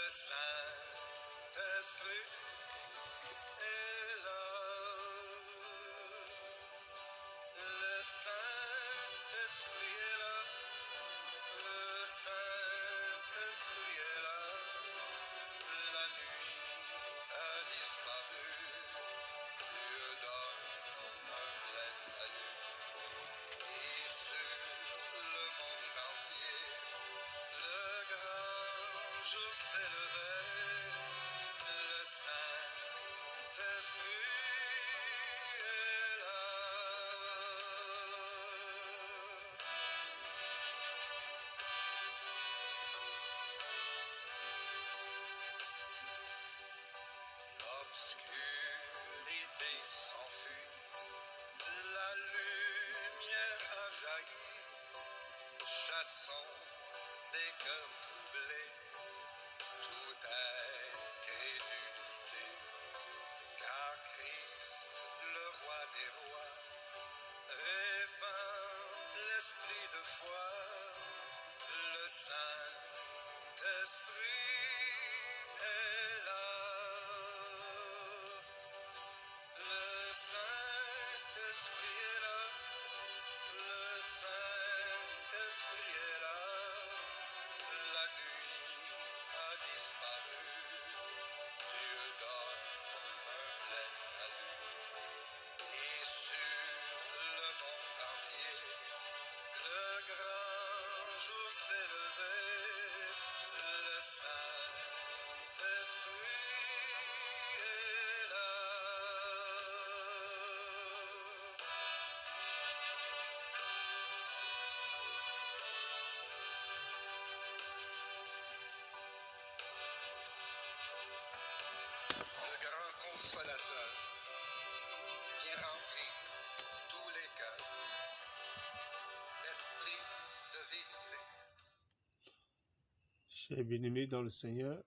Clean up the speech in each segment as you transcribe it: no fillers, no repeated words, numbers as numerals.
Saint-Esprit est là. Le Saint-Esprit est là. Le Saint-Esprit est là. La nuit a disparu. Dieu donne un plein salut. Et sur le monde entier, le grand jour s'est levé. Le Saint-Esprit est là. L'obscurité s'enfuit, la lumière a jailli, chassons des cœurs troublés, toute incrédulité, car Christ, le roi des rois, répand l'esprit de foi, le Saint-Esprit est là. Le Saint-Esprit est là. Le Saint-Esprit est là. La nuit a disparu. Dieu donne un plein salut. Et sur le monde entier, le grand jour s'est levé. Le Saint-Esprit est là. Le grand consolateur vient remplir tous les cœurs. L'esprit de vérité. Chers bien-aimés dans le Seigneur,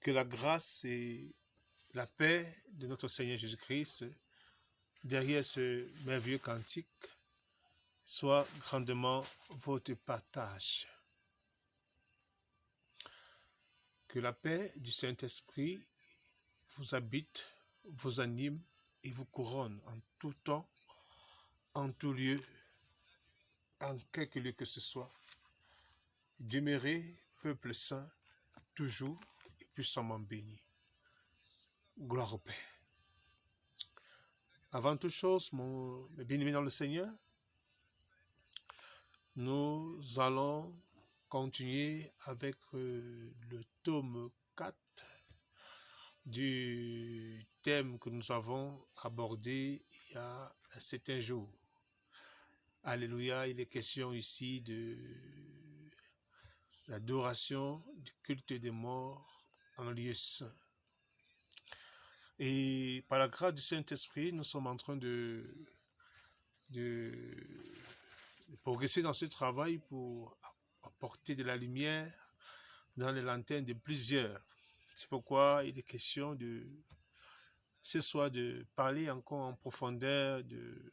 que la grâce et la paix de notre Seigneur Jésus-Christ, derrière ce merveilleux cantique, soit grandement votre partage. Que la paix du Saint-Esprit vous habite, vous anime et vous couronne en tout temps, en tout lieu, en quelque lieu que ce soit. Demeurez, peuple saint, toujours et puissamment béni. Gloire au Père. Avant toute chose, mes bien-aimés dans le Seigneur, nous allons continuer avec le tome 4 du thème que nous avons abordé il y a un certain jour. Alléluia, il est question ici de l'adoration du culte des morts en lieu saint. Et par la grâce du Saint-Esprit, nous sommes en train de progresser dans ce travail pour apporter de la lumière dans les lanternes de plusieurs. C'est pourquoi il est question ce soir de parler encore en profondeur de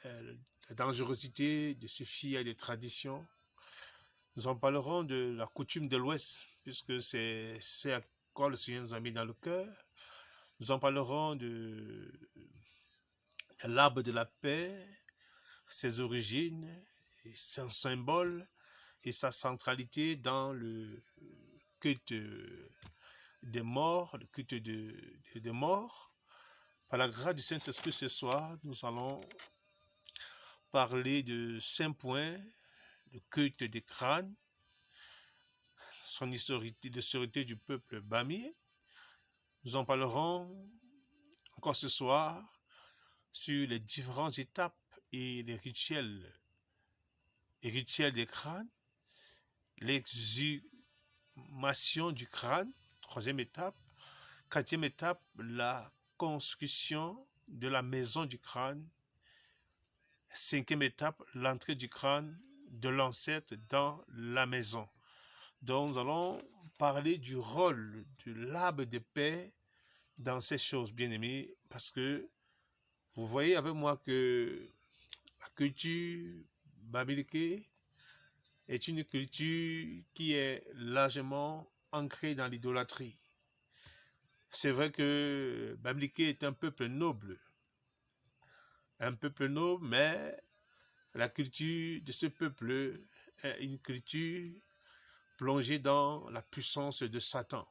la dangerosité de se fier à des traditions. Nous en parlerons de la coutume de l'Ouest, puisque c'est à quoi le Seigneur nous a mis dans le cœur. Nous en parlerons de l'arbre de la paix, ses origines, et son symbole et sa centralité dans le culte des morts, le culte des morts. Par la grâce du Saint-Esprit ce soir, nous allons parler de 5 points, le culte des crânes, son historité du peuple Bami. Nous en parlerons encore ce soir sur les différentes étapes et les rituels des crânes, l'exhumation du crâne, 3e étape, 4e étape, la construction de la maison du crâne, 5e étape, l'entrée du crâne de l'ancêtre dans la maison. Donc nous allons parler du rôle de l'arbre de paix dans ces choses, bien-aimés, parce que vous voyez avec moi que la culture bamileke est une culture qui est largement ancrée dans l'idolâtrie. C'est vrai que Bamileke est un peuple noble, mais la culture de ce peuple est une culture plongée dans la puissance de Satan.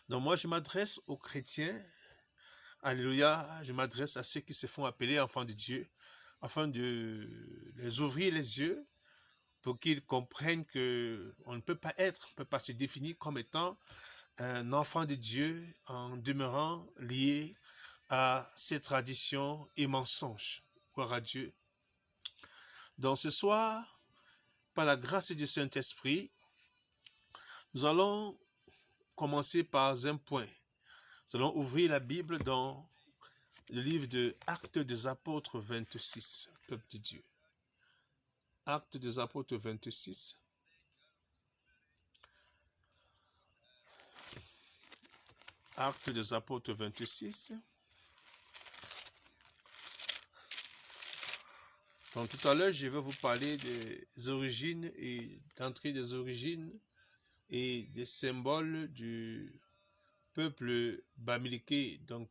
Donc moi, je m'adresse aux chrétiens, alléluia, je m'adresse à ceux qui se font appeler enfants de Dieu, afin de les ouvrir les yeux pour qu'ils comprennent qu'on ne peut pas se définir comme étant un enfant de Dieu en demeurant lié à ses traditions et mensonges. Gloire à Dieu. Donc ce soir, par la grâce du Saint-Esprit, nous allons commencer par un point. Nous allons ouvrir la Bible dans le livre de Actes des Apôtres 26, peuple de Dieu. Actes des Apôtres 26. Actes des Apôtres 26. Donc tout à l'heure, je vais vous parler des origines et d'entrée des origines et des symboles du peuple bamileke. Donc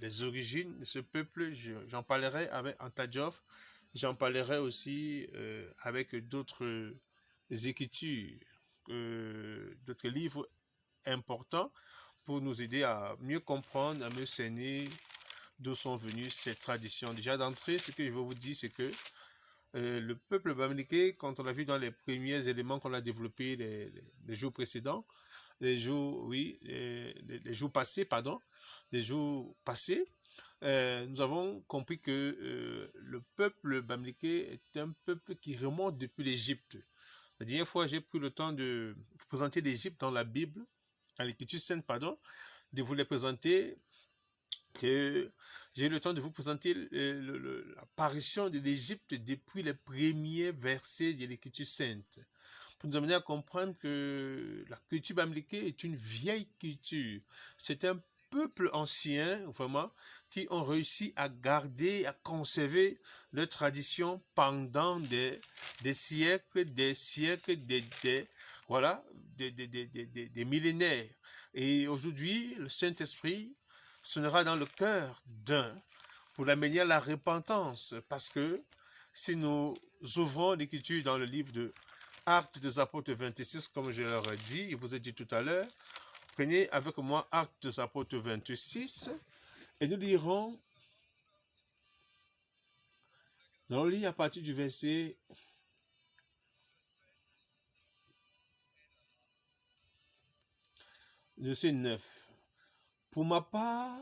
les origines de ce peuple, j'en parlerai avec Antadjof, j'en parlerai aussi avec d'autres écritures, d'autres livres importants pour nous aider à mieux comprendre, à mieux cerner d'où sont venues ces traditions. Déjà d'entrée, ce que je veux vous dire, c'est que le peuple bamileke, quand on l'a vu dans les premiers éléments qu'on a développés les jours précédents, les jours passés, nous avons compris que le peuple bamileke est un peuple qui remonte depuis l'Égypte. La dernière fois, j'ai pris le temps de vous présenter l'Égypte dans la Bible, dans l'Écriture sainte, de vous les présenter, que j'ai eu le temps de vous présenter l'apparition de l'Égypte depuis les premiers versets de l'Écriture sainte, pour nous amener à comprendre que la culture bamileke est une vieille culture. C'est un peuple ancien, vraiment, qui ont réussi à garder, à conserver leurs traditions pendant des siècles, des millénaires. Et aujourd'hui, le Saint-Esprit sonnera dans le cœur d'un pour l'amener à la repentance, parce que si nous ouvrons l'Écriture dans le livre de Actes des Apôtres 26, comme je leur ai dit, je vous ai dit tout à l'heure, prenez avec moi Actes des Apôtres 26 et nous lirons, on lit à partir du verset 9. Pour ma part,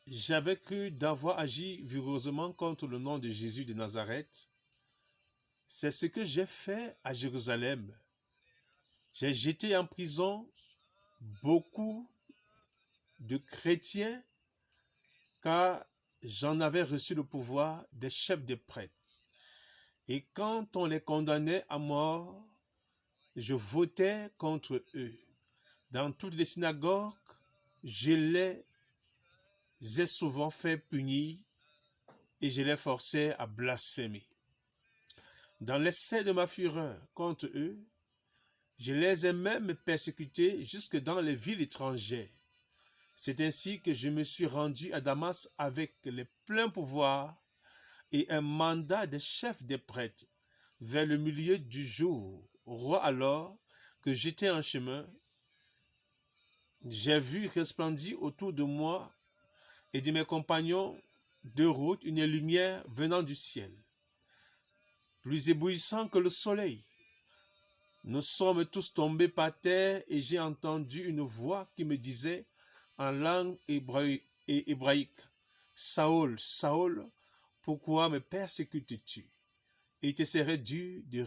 j'avais cru d'avoir agi vigoureusement contre le nom de Jésus de Nazareth. C'est ce que j'ai fait à Jérusalem. J'ai jeté en prison beaucoup de chrétiens car j'en avais reçu le pouvoir des chefs des prêtres. Et quand on les condamnait à mort, je votais contre eux. Dans toutes les synagogues, je les ai souvent fait punir et je les forçais à blasphémer. Dans l'excès de ma fureur contre eux, je les ai même persécutés jusque dans les villes étrangères. C'est ainsi que je me suis rendu à Damas avec les pleins pouvoirs et un mandat des chefs des prêtres. Vers le milieu du jour, roi, alors que j'étais en chemin, j'ai vu resplendir autour de moi et de mes compagnons de route une lumière venant du ciel, plus éblouissant que le soleil. Nous sommes tous tombés par terre et j'ai entendu une voix qui me disait en langue hébraïque, « Saül, Saül, pourquoi me persécutes-tu? Il te serait dû de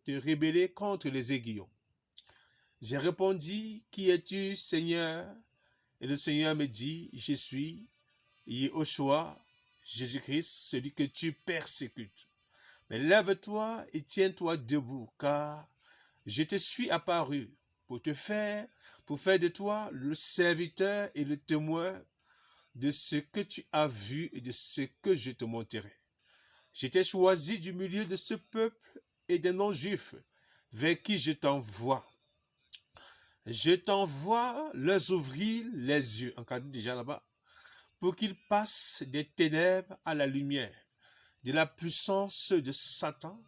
te rebeller contre les aiguillons. » J'ai répondu, « Qui es-tu, Seigneur? » Et le Seigneur me dit, « Je suis Yehoshua, Jésus-Christ, celui que tu persécutes. Mais lève-toi et tiens-toi debout, car je te suis apparu pour faire de toi le serviteur et le témoin de ce que tu as vu et de ce que je te montrerai. » J'étais choisi du milieu de ce peuple et des non-juifs vers qui je t'envoie. Je t'envoie leur ouvrir les yeux, encadré déjà là-bas, pour qu'ils passent des ténèbres à la lumière, de la puissance de Satan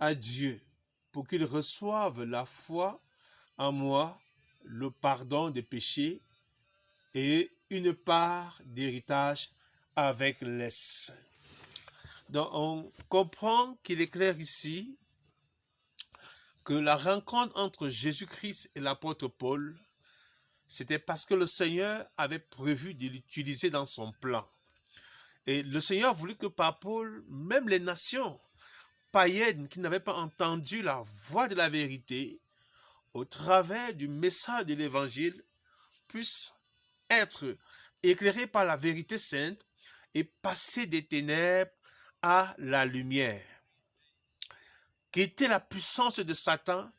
à Dieu, pour qu'ils reçoivent la foi en moi, le pardon des péchés et une part d'héritage avec les saints. Donc on comprend qu'il est clair ici que la rencontre entre Jésus-Christ et l'apôtre Paul, c'était parce que le Seigneur avait prévu de l'utiliser dans son plan. Et le Seigneur a voulu que par Paul, même les nations païennes qui n'avaient pas entendu la voix de la vérité, au travers du message de l'évangile, puissent être éclairés par la vérité sainte et passer des ténèbres à la lumière. Quitter la puissance de Satan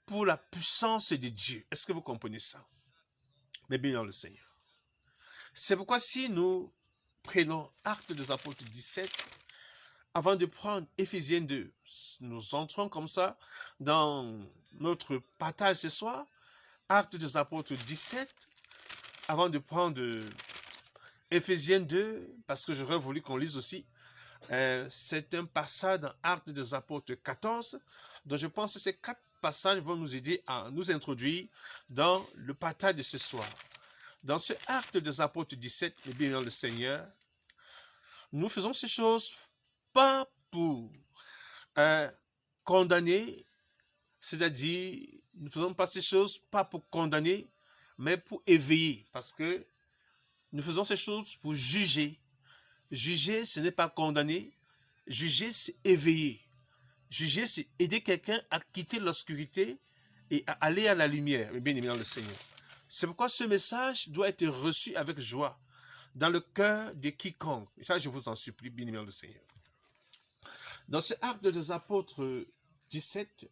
pour la puissance de Dieu. Est-ce que vous comprenez ça? Mais bien dans le Seigneur. C'est pourquoi si nous prenons Actes des Apôtres 17, avant de prendre Éphésiens 2, nous entrons comme ça dans notre partage ce soir, Actes des Apôtres 17, avant de prendre Éphésiens 2, parce que j'aurais voulu qu'on lise aussi, c'est un passage dans Actes des Apôtres 14, dont je pense que ces 4 passages vont nous aider à nous introduire dans le partage de ce soir. Dans ce Acte des Apôtres 17, le bien dans le Seigneur, nous faisons ces choses pas pour condamner, c'est-à-dire, nous ne faisons pas ces choses pas pour condamner, mais pour éveiller, parce que nous faisons ces choses pour juger. Juger, ce n'est pas condamner. Juger, c'est éveiller. Juger, c'est aider quelqu'un à quitter l'obscurité et à aller à la lumière, bien aimé dans le Seigneur. C'est pourquoi ce message doit être reçu avec joie dans le cœur de quiconque. Et ça, je vous en supplie, bien aimé dans le Seigneur. Dans ce Acte des Apôtres 17,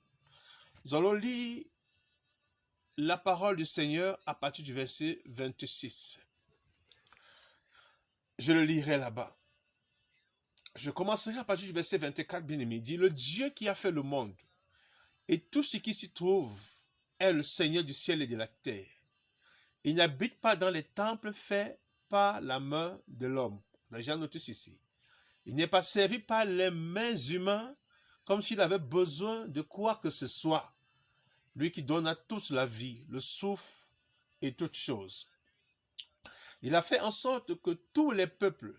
nous allons lire la parole du Seigneur à partir du verset 26. Je le lirai là-bas. Je commencerai à partir du verset 24, bien-aimé. Il dit, le Dieu qui a fait le monde et tout ce qui s'y trouve est le Seigneur du ciel et de la terre. Il n'habite pas dans les temples faits par la main de l'homme. On a déjà noté ceci. Il n'est pas servi par les mains humaines comme s'il avait besoin de quoi que ce soit. Lui qui donne à tous la vie, le souffle et toutes choses. Il a fait en sorte que tous les peuples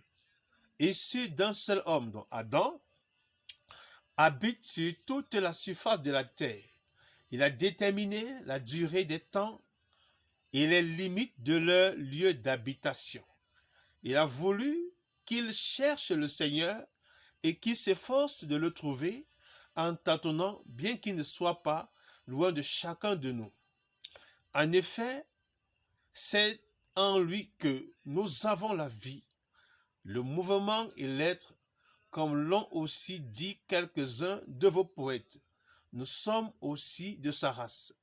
issus d'un seul homme, dont Adam, habitent sur toute la surface de la terre. Il a déterminé la durée des temps et les limites de leur lieu d'habitation. Il a voulu qu'ils cherchent le Seigneur et qu'ils s'efforcent de le trouver en tâtonnant, bien qu'il ne soit pas loin de chacun de nous. En effet, c'est en lui que nous avons la vie, le mouvement et l'être, comme l'ont aussi dit quelques-uns de vos poètes. Nous sommes aussi de sa race.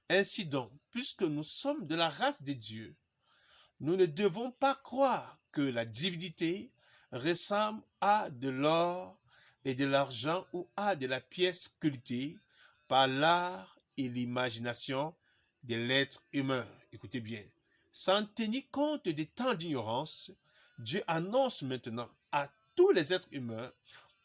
Ainsi donc, puisque nous sommes de la race des dieux, nous ne devons pas croire que la divinité ressemble à de l'or et de l'argent ou à de la pièce sculptée par l'art et l'imagination de l'être humain. Écoutez bien. Sans tenir compte des temps d'ignorance, Dieu annonce maintenant à tous les êtres humains,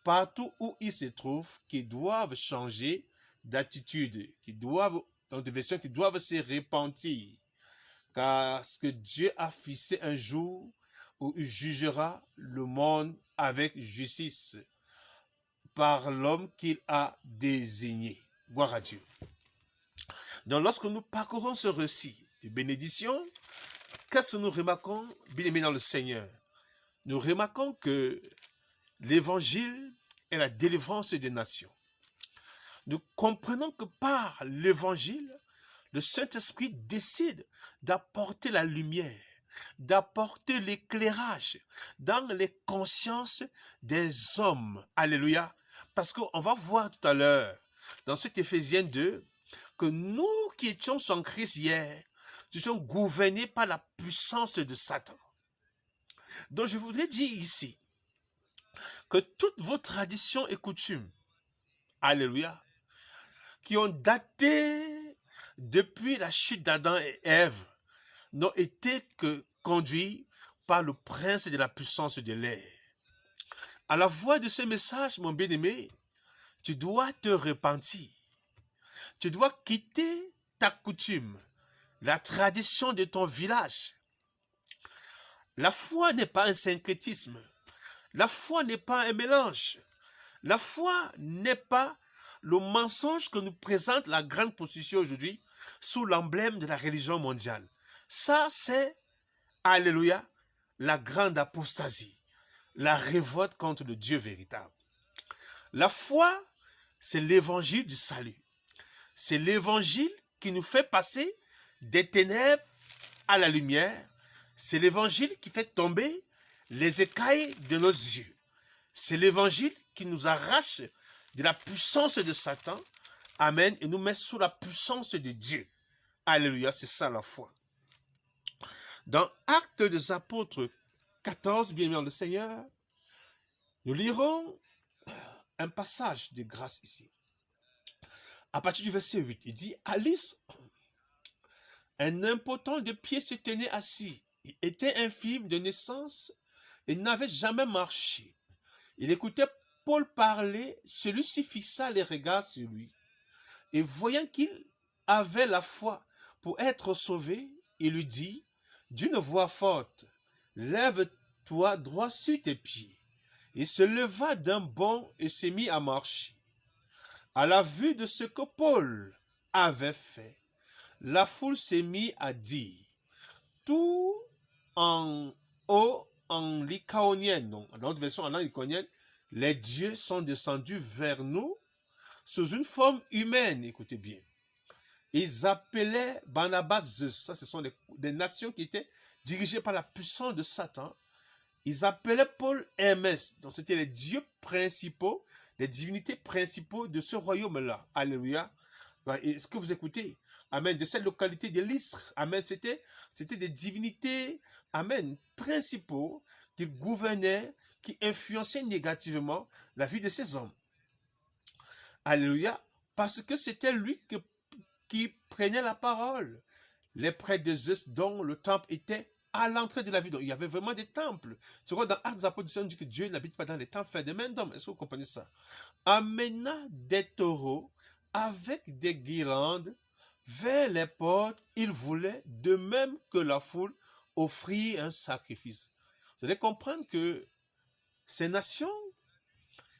partout où ils se trouvent, qu'ils doivent changer d'attitude, qu'ils doivent, dans des versions, qu'ils doivent se repentir. Car ce que Dieu a fixé un jour où il jugera le monde avec justice par l'homme qu'il a désigné. Gloire à Dieu. Donc lorsque nous parcourons ce récit de bénédiction, qu'est-ce que nous remarquons, bien aimés dans le Seigneur? Nous remarquons que l'évangile est la délivrance des nations. Nous comprenons que par l'évangile, le Saint-Esprit décide d'apporter la lumière, d'apporter l'éclairage dans les consciences des hommes. Alléluia. Parce qu'on va voir tout à l'heure, dans cet Éphésiens 2, que nous qui étions sans Christ hier, nous étions gouvernés par la puissance de Satan. Donc je voudrais dire ici que toutes vos traditions et coutumes, alléluia, qui ont daté depuis la chute d'Adam et Ève, n'ont été que conduits par le prince de la puissance de l'air. À la voix de ce message, mon bien-aimé, tu dois te repentir. Tu dois quitter ta coutume, la tradition de ton village. La foi n'est pas un syncrétisme. La foi n'est pas un mélange. La foi n'est pas le mensonge que nous présente la grande position aujourd'hui sous l'emblème de la religion mondiale. Ça, c'est, alléluia, la grande apostasie, la révolte contre le Dieu véritable. La foi, c'est l'évangile du salut. C'est l'évangile qui nous fait passer des ténèbres à la lumière. C'est l'évangile qui fait tomber les écailles de nos yeux. C'est l'évangile qui nous arrache de la puissance de Satan, amen, et nous met sous la puissance de Dieu. Alléluia, c'est ça la foi. Dans Actes des Apôtres 14, bien-aimés dans le Seigneur, nous lirons un passage de grâce ici. À partir du verset 8, il dit, Alice, un impotent de pied se tenait assis. Il était infirme de naissance et n'avait jamais marché. Il écoutait Paul parler, celui-ci fixa les regards sur lui. Et voyant qu'il avait la foi pour être sauvé, il lui dit, d'une voix forte, lève-toi droit sur tes pieds. Il se leva d'un bond et s'est mis à marcher. À la vue de ce que Paul avait fait, la foule s'est mise à dire, tout en haut, en lycaonienne, donc dans notre version en langue lycaonienne, les dieux sont descendus vers nous sous une forme humaine, écoutez bien. Ils appelaient Barnabas Zeus, ça ce sont des nations qui étaient dirigées par la puissance de Satan. Ils appelaient Paul Hermès, donc c'était les dieux principaux, les divinités principaux de ce royaume-là. Alléluia. Est-ce que vous écoutez? Amen. De cette localité de l'Istre. Amen. C'était des divinités, amen, principaux qui gouvernaient, qui influençaient négativement la vie de ces hommes. Alléluia. Parce que c'était lui qui prenait la parole. Les prêtres de Zeus dont le temple était à l'entrée de la ville. Donc, il y avait vraiment des temples. C'est quoi dans Actes des Apôtres, on dit que Dieu n'habite pas dans les temples faits de mains d'hommes. Est-ce que vous comprenez ça? Amena des taureaux avec des guirlandes vers les portes. Il voulait, de même que la foule, offrir un sacrifice. Vous allez comprendre que ces nations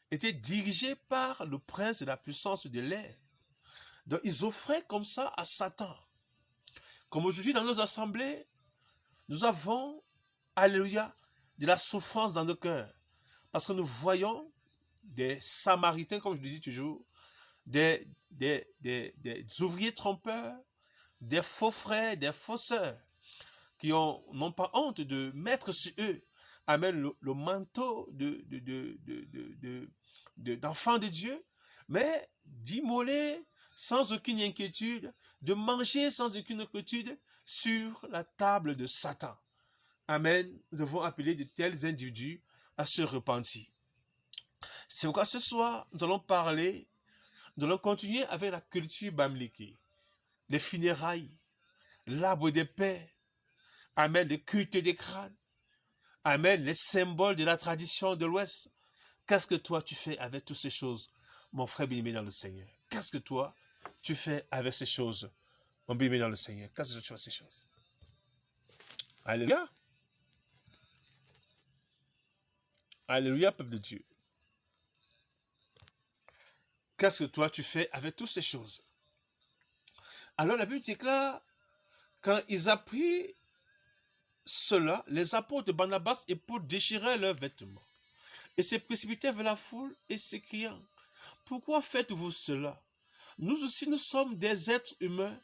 étaient dirigées par le prince de la puissance de l'air. Donc, ils offraient comme ça à Satan. Comme aujourd'hui dans nos assemblées, nous avons, alléluia, de la souffrance dans nos cœurs. Parce que nous voyons des Samaritains, comme je le dis toujours, des ouvriers trompeurs, des faux frères, des faux sœurs, qui n'ont pas honte de mettre sur eux, amen, le manteau d'enfants de Dieu, mais d'immoler sans aucune inquiétude, de manger sans aucune inquiétude sur la table de Satan. Amen. Nous devons appeler de tels individus à se repentir. C'est pourquoi ce soir, nous allons continuer avec la culture bamliki, les funérailles, l'arbre de paix, amen, le culte des crânes, amen, les symboles de la tradition de l'Ouest. Qu'est-ce que toi tu fais avec toutes ces choses, mon frère bien-aimé dans le Seigneur? Qu'est-ce que toi tu fais avec ces choses, mon bien-aimé dans le Seigneur? Qu'est-ce que tu fais avec ces choses? Alléluia. Alléluia, peuple de Dieu. Qu'est-ce que toi tu fais avec toutes ces choses? Alors la Bible déclare, quand ils apprirent cela, les apôtres de Barnabas et Paul déchirèrent leurs vêtements et se précipitèrent vers la foule et s'écriant, pourquoi faites-vous cela? Nous aussi nous sommes des êtres humains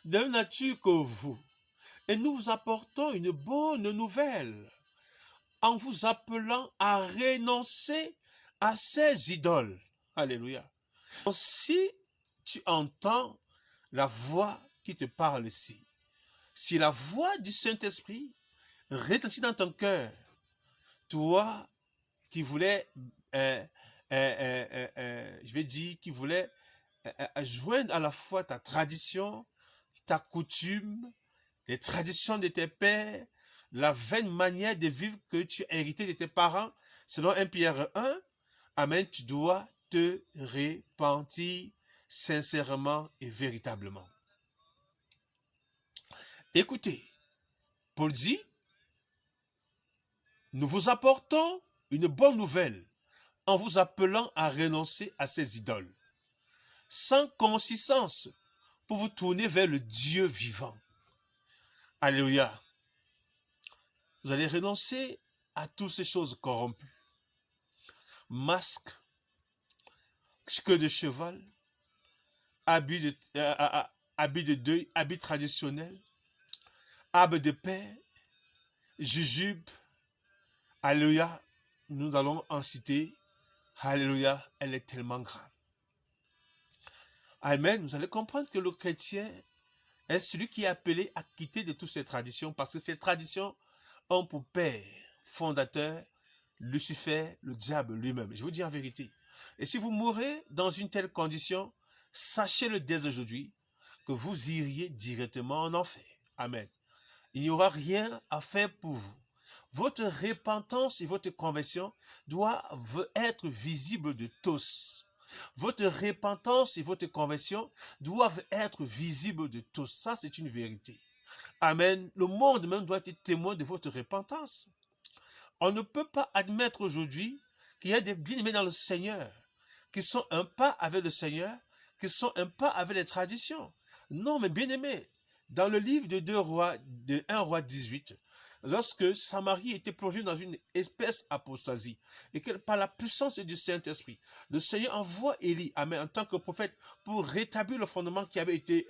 de même nature que vous et nous vous apportons une bonne nouvelle en vous appelant à renoncer à ces idoles. Alléluia. Si tu entends la voix qui te parle ici, si la voix du Saint-Esprit retentit dans ton cœur, toi qui voulais je vais dire, qui voulait joindre à la fois ta tradition, ta coutume, les traditions de tes pères, la vaine manière de vivre que tu as hérité de tes parents, selon 1 Pierre 1, amen, tu dois te repentir sincèrement et véritablement. Écoutez, Paul dit, nous vous apportons une bonne nouvelle en vous appelant à renoncer à ces idoles, sans consistance, pour vous tourner vers le Dieu vivant. Alléluia. Vous allez renoncer à toutes ces choses corrompues. Masque, queue de cheval, habit de deuil, habit traditionnel, arbre de paix, jujube. Alléluia. Nous allons en citer. Alléluia. Elle est tellement grave. Amen. Vous allez comprendre que le chrétien est celui qui est appelé à quitter de toutes ces traditions, parce que ces traditions ont pour père fondateur Lucifer, le diable lui-même. Je vous dis en vérité. Et si vous mourrez dans une telle condition, sachez-le dès aujourd'hui que vous iriez directement en enfer. Amen. Il n'y aura rien à faire pour vous. Votre repentance et votre conversion doivent être visibles de tous. Votre repentance et votre conversion doivent être visibles de tous. Ça, c'est une vérité. Amen. Le monde même doit être témoin de votre repentance. On ne peut pas admettre aujourd'hui qu'il y a des bien-aimés dans le Seigneur qui sont un pas avec le Seigneur, qui sont un pas avec les traditions. Non, mais bien-aimés, dans le livre de 2 rois, de 1 roi 18, lorsque Samarie était plongée dans une espèce apostasie, et que par la puissance du Saint-Esprit, le Seigneur envoie Élie, amen, en tant que prophète, pour rétablir le fondement qui avait été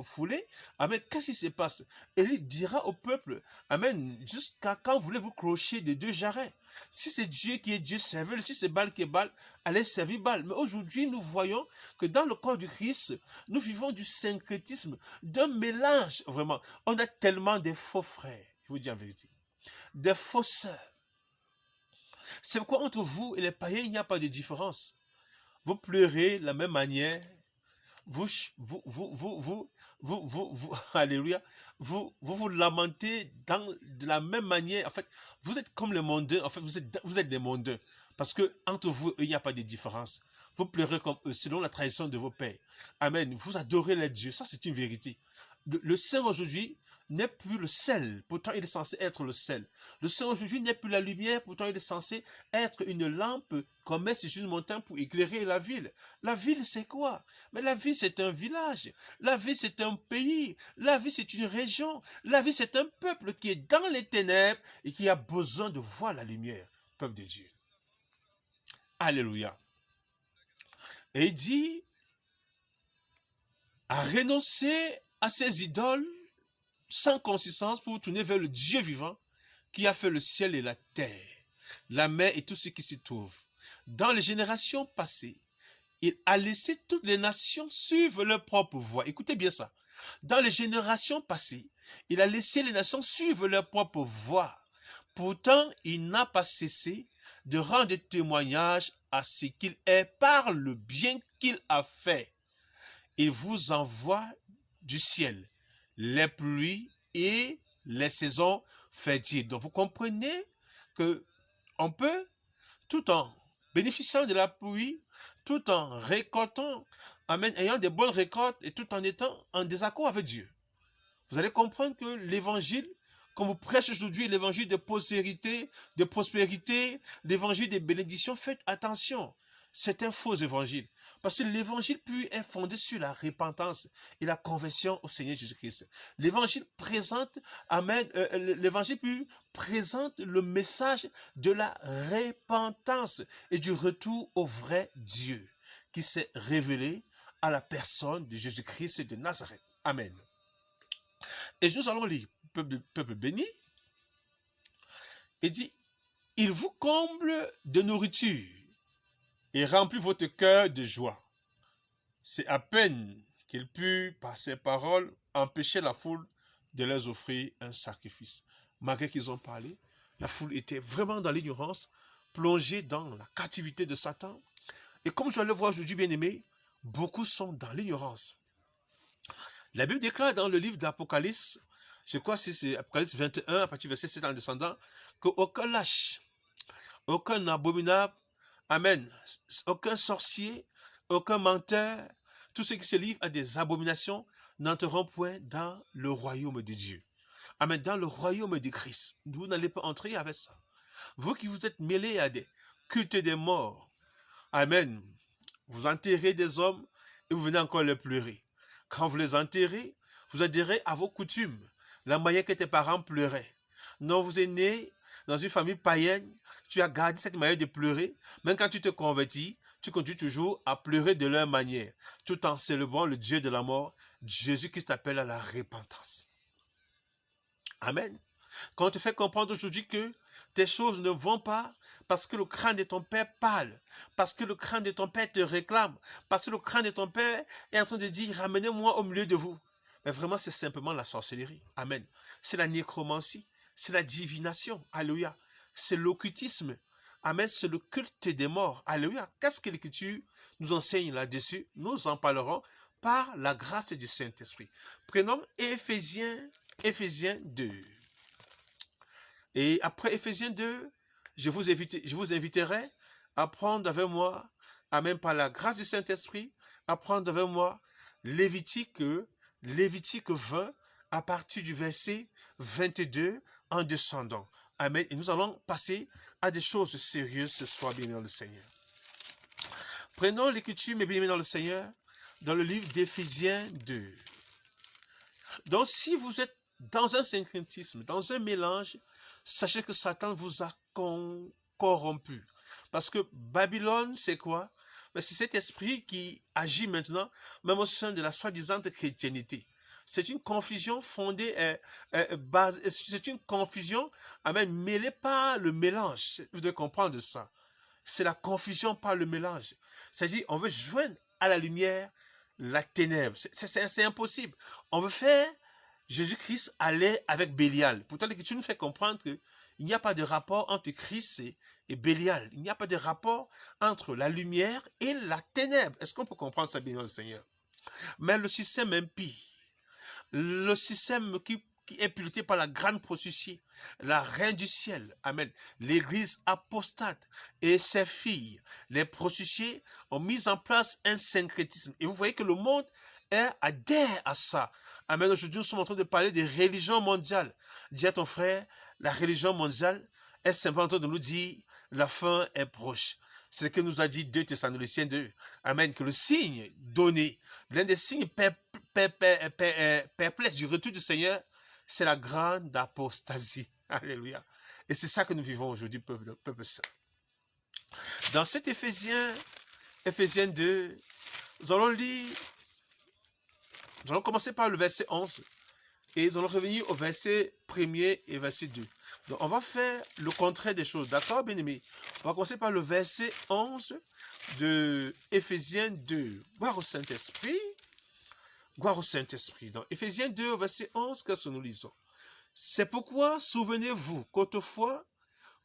foulé. Amen. Qu'est-ce qui se passe? Élie dira au peuple, amen, jusqu'à quand voulez-vous clocher de 2 jarrets? Si c'est Dieu qui est Dieu, servez-le. Si c'est Baal qui est Baal, allez servir Baal. Mais aujourd'hui, nous voyons que dans le corps du Christ, nous vivons du syncrétisme, d'un mélange, vraiment. On a tellement de faux frères, je vous dis en vérité, des faux sœurs. C'est pourquoi entre vous et les païens, il n'y a pas de différence. Vous pleurez de la même manière, alléluia, vous lamentez de la même manière. En fait, vous êtes comme les mondains. En fait, vous êtes des mondains. Parce que entre vous, il n'y a pas de différence. Vous pleurez comme eux, selon la tradition de vos pères. Amen. Vous adorez les dieux. Ça, c'est une vérité. Le Saint aujourd'hui n'est plus le sel, pourtant il est censé être le sel. Le Saint aujourd'hui n'est plus la lumière, pourtant il est censé être une lampe qu'on met sur une montagne pour éclairer la ville. La ville, c'est quoi? Mais la ville, c'est un village. La ville, c'est un pays. La ville, c'est une région. La ville, c'est un peuple qui est dans les ténèbres et qui a besoin de voir la lumière. Peuple de Dieu. Alléluia. Et il dit à renoncer à ces idoles sans consistance pour vous tourner vers le Dieu vivant qui a fait le ciel et la terre, la mer et tout ce qui s'y trouve. Dans les générations passées, il a laissé toutes les nations suivre leur propre voie. Écoutez bien ça. Dans les générations passées, il a laissé les nations suivre leur propre voie. Pourtant, il n'a pas cessé de rendre témoignage à ce qu'il est par le bien qu'il a fait. Il vous envoie du ciel les pluies et les saisons fertiles. Donc vous comprenez que on peut, tout en bénéficiant de la pluie, tout en récoltant, amen, ayant de bonnes récoltes et tout en étant en désaccord avec Dieu. Vous allez comprendre que l'évangile, quand vous prêchez aujourd'hui l'évangile de prospérité, l'évangile de bénédiction, faites attention. C'est un faux évangile. Parce que l'évangile pur est fondé sur la repentance et la conversion au Seigneur Jésus-Christ. L'évangile présente, amen, l'évangile pur présente le message de la repentance et du retour au vrai Dieu qui s'est révélé à la personne de Jésus-Christ de Nazareth. Amen. Et nous allons lire, peuple béni, et dit, il vous comble de nourriture et remplit votre cœur de joie. C'est à peine qu'il put, par ses paroles, empêcher la foule de leur offrir un sacrifice. Malgré qu'ils ont parlé, la foule était vraiment dans l'ignorance, plongés dans la captivité de Satan. Et comme je le vois aujourd'hui, bien-aimés, beaucoup sont dans l'ignorance. La Bible déclare dans le livre d'Apocalypse, je crois que c'est Apocalypse 21, à partir du verset 7 en descendant, qu'aucun lâche, aucun abominable, amen, aucun sorcier, aucun menteur, tous ceux qui se livrent à des abominations n'entreront point dans le royaume de Dieu. Amen, dans le royaume de Christ. Vous n'allez pas entrer avec ça. Vous qui vous êtes mêlés à des cultes des morts, amen, vous enterrez des hommes et vous venez encore les pleurer. Quand vous les enterrez, vous adhérez à vos coutumes, la manière que tes parents pleuraient. Non, vous êtes né dans une famille païenne, tu as gardé cette manière de pleurer, même quand tu te convertis, tu continues toujours à pleurer de leur manière, tout en célébrant le Dieu de la mort, Jésus-Christ t'appelle à la repentance. Amen. Quand on te fait comprendre aujourd'hui que tes choses ne vont pas, parce que le crâne de ton père parle, parce que le crâne de ton père te réclame, parce que le crâne de ton père est en train de dire, ramenez-moi au milieu de vous. Mais vraiment, c'est simplement la sorcellerie. Amen. C'est la nécromancie, c'est la divination. Alléluia. C'est l'occultisme. Amen. C'est le culte des morts. Alléluia. Qu'est-ce que l'Écriture nous enseigne là-dessus? Nous en parlerons par la grâce du Saint-Esprit. Prenons Éphésiens 2. Et après Éphésiens 2, je vous inviterai à prendre avec moi, amen, par la grâce du Saint-Esprit, à prendre avec moi Lévitique 20, à partir du verset 22 en descendant. Amen. Et nous allons passer à des choses sérieuses ce soir, bien dans le Seigneur. Prenons l'Écriture, mes bien-aimés dans le Seigneur, dans le livre d'Éphésiens 2. Donc, si vous êtes dans un syncrétisme, dans un mélange, sachez que Satan vous a corrompu. Parce que Babylone, c'est quoi? C'est cet esprit qui agit maintenant, même au sein de la soi-disant chrétienté. C'est une confusion fondée, c'est une confusion mêlée par le mélange. Vous devez comprendre ça. C'est la confusion par le mélange. C'est-à-dire, on veut joindre à la lumière la ténèbre. C'est impossible. On veut faire Jésus-Christ aller avec Bélial. Pourtant, l'Écriture nous fait comprendre qu'il n'y a pas de rapport entre Christ et Bélial. Il n'y a pas de rapport entre la lumière et la ténèbre. Est-ce qu'on peut comprendre ça, bien, le Seigneur? Mais le système impie, le système qui est piloté par la grande prostituée, la reine du ciel, amen, l'église apostate et ses filles, les prostituées, ont mis en place un syncrétisme. Et vous voyez que le monde adhère à ça. Amen. Aujourd'hui, nous sommes en train de parler des religions mondiales. Dis à ton frère, la religion mondiale est simplement en train de nous dire la fin est proche. C'est ce que nous a dit 2 Thessaloniciens 2. Amen. Que le signe donné, l'un des signes perplexes du retour du Seigneur, c'est la grande apostasie. Alléluia. Et c'est ça que nous vivons aujourd'hui, peuple saint. Dans cet Éphésiens 2, nous allons lire, nous allons commencer par le verset 11 et nous allons revenir au verset 1er et verset 2. Donc on va faire le contraire des choses, d'accord, bien-aimés? On va commencer par le verset 11 de Éphésiens 2. Gloire au Saint-Esprit. Gloire au Saint-Esprit. Dans Éphésiens 2, verset 11, qu'est-ce que nous lisons? C'est pourquoi, souvenez-vous qu'autrefois,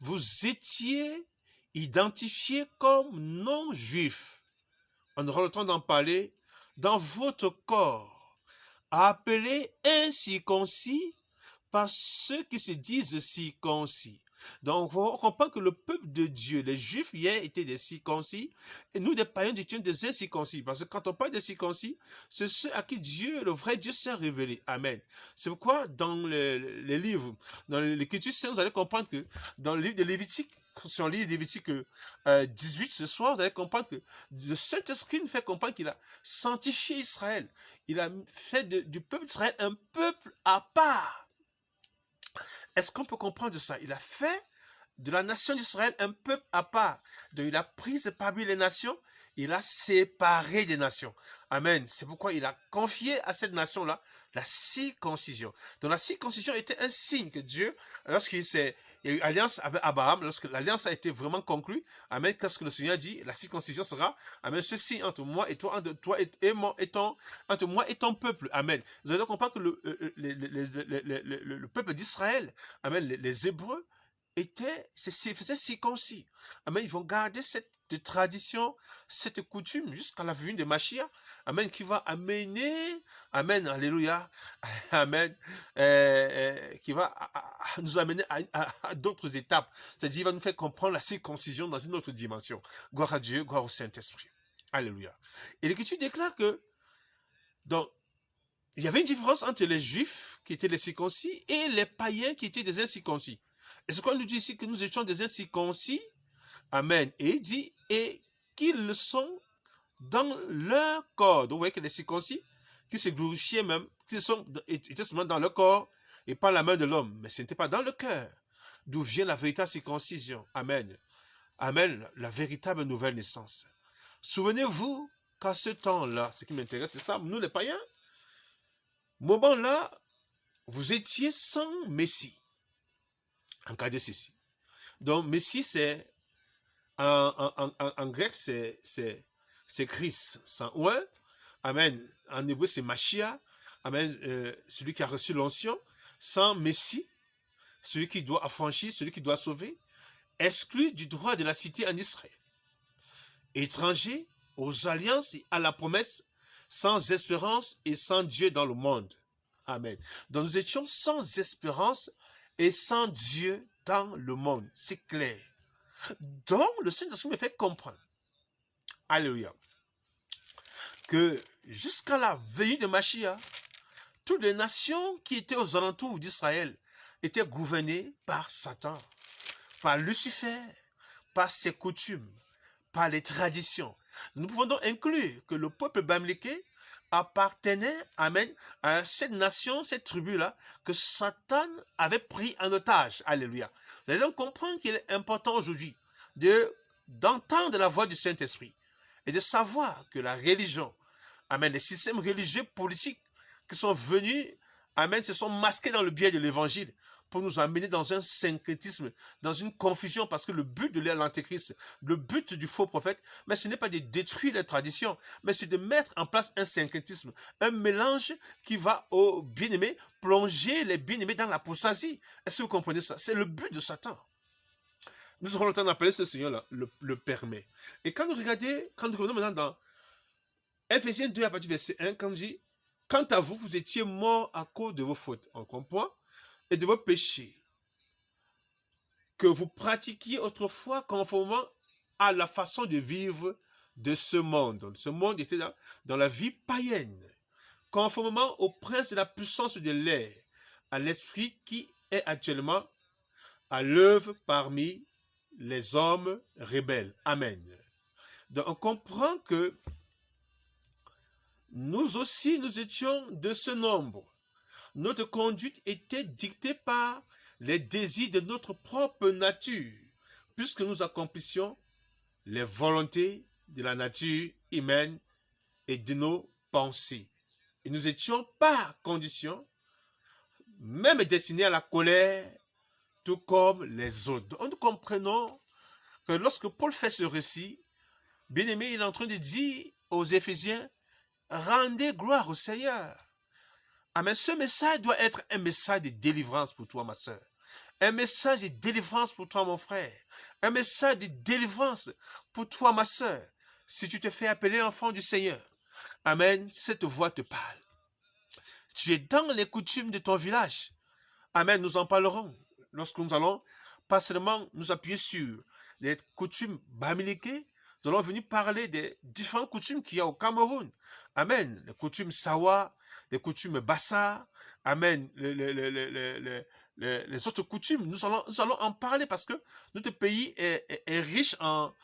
vous étiez identifiés comme non-juifs. On aura le temps d'en parler. Dans votre corps, appelés incirconcis par ceux qui se disent circoncis. Donc, on comprend que le peuple de Dieu, les Juifs hier étaient des circoncis, et nous, des païens, étions des incirconcis. Parce que quand on parle des circoncis, c'est ceux à qui Dieu, le vrai Dieu, s'est révélé. Amen. C'est pourquoi, dans les livres, dans l'Écriture sainte, vous allez comprendre que dans le livre de Lévitique, si on lit Lévitique 18 ce soir, vous allez comprendre que le Saint-Esprit nous fait comprendre qu'il a sanctifié Israël. Il a fait du peuple d'Israël un peuple à part. Est-ce qu'on peut comprendre ça? Il a fait de la nation d'Israël un peuple à part. Donc il a pris parmi les nations, il a séparé des nations. Amen. C'est pourquoi il a confié à cette nation-là la circoncision. Donc la circoncision était un signe que Dieu, lorsqu'il s'est... Il y a eu alliance avec Abraham, lorsque l'alliance a été vraiment conclue, amen, qu'est-ce que le Seigneur dit? La circoncision sera, amen, ce signe entre moi et toi, entre moi et ton peuple, amen. Vous allez comprendre que le peuple d'Israël, amen, les Hébreux, faisaient circoncis. Amen. Ils vont garder cette tradition, cette coutume jusqu'à la venue de Mashiach. Amen. Qui va amener, amen, alléluia, amen, qui va nous amener à d'autres étapes. C'est-à-dire, il va nous faire comprendre la circoncision dans une autre dimension. Gloire à Dieu, gloire au Saint-Esprit. Alléluia. Et l'Écriture déclare que, donc, il y avait une différence entre les Juifs, qui étaient les circoncis, et les païens, qui étaient des incirconcis. Et ce qu'on nous dit ici, que nous étions des incirconcis, amen, et il dit, et qu'ils le sont dans leur corps. Donc vous voyez que les circoncis, qui se glorifiaient même, étaient seulement dans le corps, et pas la main de l'homme, mais ce n'était pas dans le cœur, d'où vient la véritable circoncision. Amen. Amen, la véritable nouvelle naissance. Souvenez-vous qu'à ce temps-là, ce qui m'intéresse, c'est ça, nous les païens, moment-là, vous étiez sans Messie. En cas de ceci. Donc, Messie, c'est, en grec, c'est Christ, sans ouin. Amen. En hébreu, c'est Mashiach. Amen. Celui qui a reçu l'onction. Sans Messie, celui qui doit affranchir, celui qui doit sauver, exclu du droit de la cité en Israël. Étranger aux alliances et à la promesse, sans espérance et sans Dieu dans le monde. Amen. Donc nous étions sans espérance et sans Dieu dans le monde. C'est clair. Donc le Saint-Esprit me fait comprendre, alléluia, que jusqu'à la venue de Mashiach, toutes les nations qui étaient aux alentours d'Israël étaient gouvernées par Satan, par Lucifer, par ses coutumes, par les traditions. Nous pouvons donc inclure que le peuple bamléké appartenait, amen, à cette nation, cette tribu-là, que Satan avait pris en otage. Alléluia. Vous allez donc comprendre qu'il est important aujourd'hui d'entendre la voix du Saint-Esprit et de savoir que la religion, amen, les systèmes religieux politiques qui sont venus, amen, se sont masqués dans le biais de l'évangile pour nous amener dans un syncrétisme, dans une confusion, parce que le but de l'antéchrist, le but du faux prophète, mais ce n'est pas de détruire les traditions, mais c'est de mettre en place un syncrétisme, un mélange qui va aux bien-aimés, plonger les bien-aimés dans l'apostasie. Est-ce que vous comprenez ça? C'est le but de Satan. Nous aurons le temps d'appeler ce Seigneur-là, le permet. Et quand nous regardons maintenant dans Ephésiens 2 à partir du verset 1, quand on dit, quant à vous, vous étiez morts à cause de vos fautes. On comprend? Et de vos péchés, que vous pratiquiez autrefois conformément à la façon de vivre de ce monde. Donc, ce monde était dans la vie païenne, conformément au prince de la puissance de l'air, à l'esprit qui est actuellement à l'œuvre parmi les hommes rebelles. Amen. Donc on comprend que nous aussi, nous étions de ce nombre. Notre conduite était dictée par les désirs de notre propre nature, puisque nous accomplissions les volontés de la nature humaine et de nos pensées. Et nous étions par condition, même destinés à la colère, tout comme les autres. Donc, nous comprenons que lorsque Paul fait ce récit, bien-aimé, il est en train de dire aux Éphésiens, rendez gloire au Seigneur. Amen. Ce message doit être un message de délivrance pour toi, ma soeur. Un message de délivrance pour toi, mon frère. Un message de délivrance pour toi, ma soeur. Si tu te fais appeler enfant du Seigneur, amen, cette voix te parle. Tu es dans les coutumes de ton village. Amen, nous en parlerons lorsque nous allons pas seulement nous appuyer sur les coutumes bamileke, nous allons venir parler des différentes coutumes qu'il y a au Cameroun. Amen, les coutumes Sawa, les coutumes Bassa, amen, les autres coutumes, nous allons en parler parce que notre pays est riche en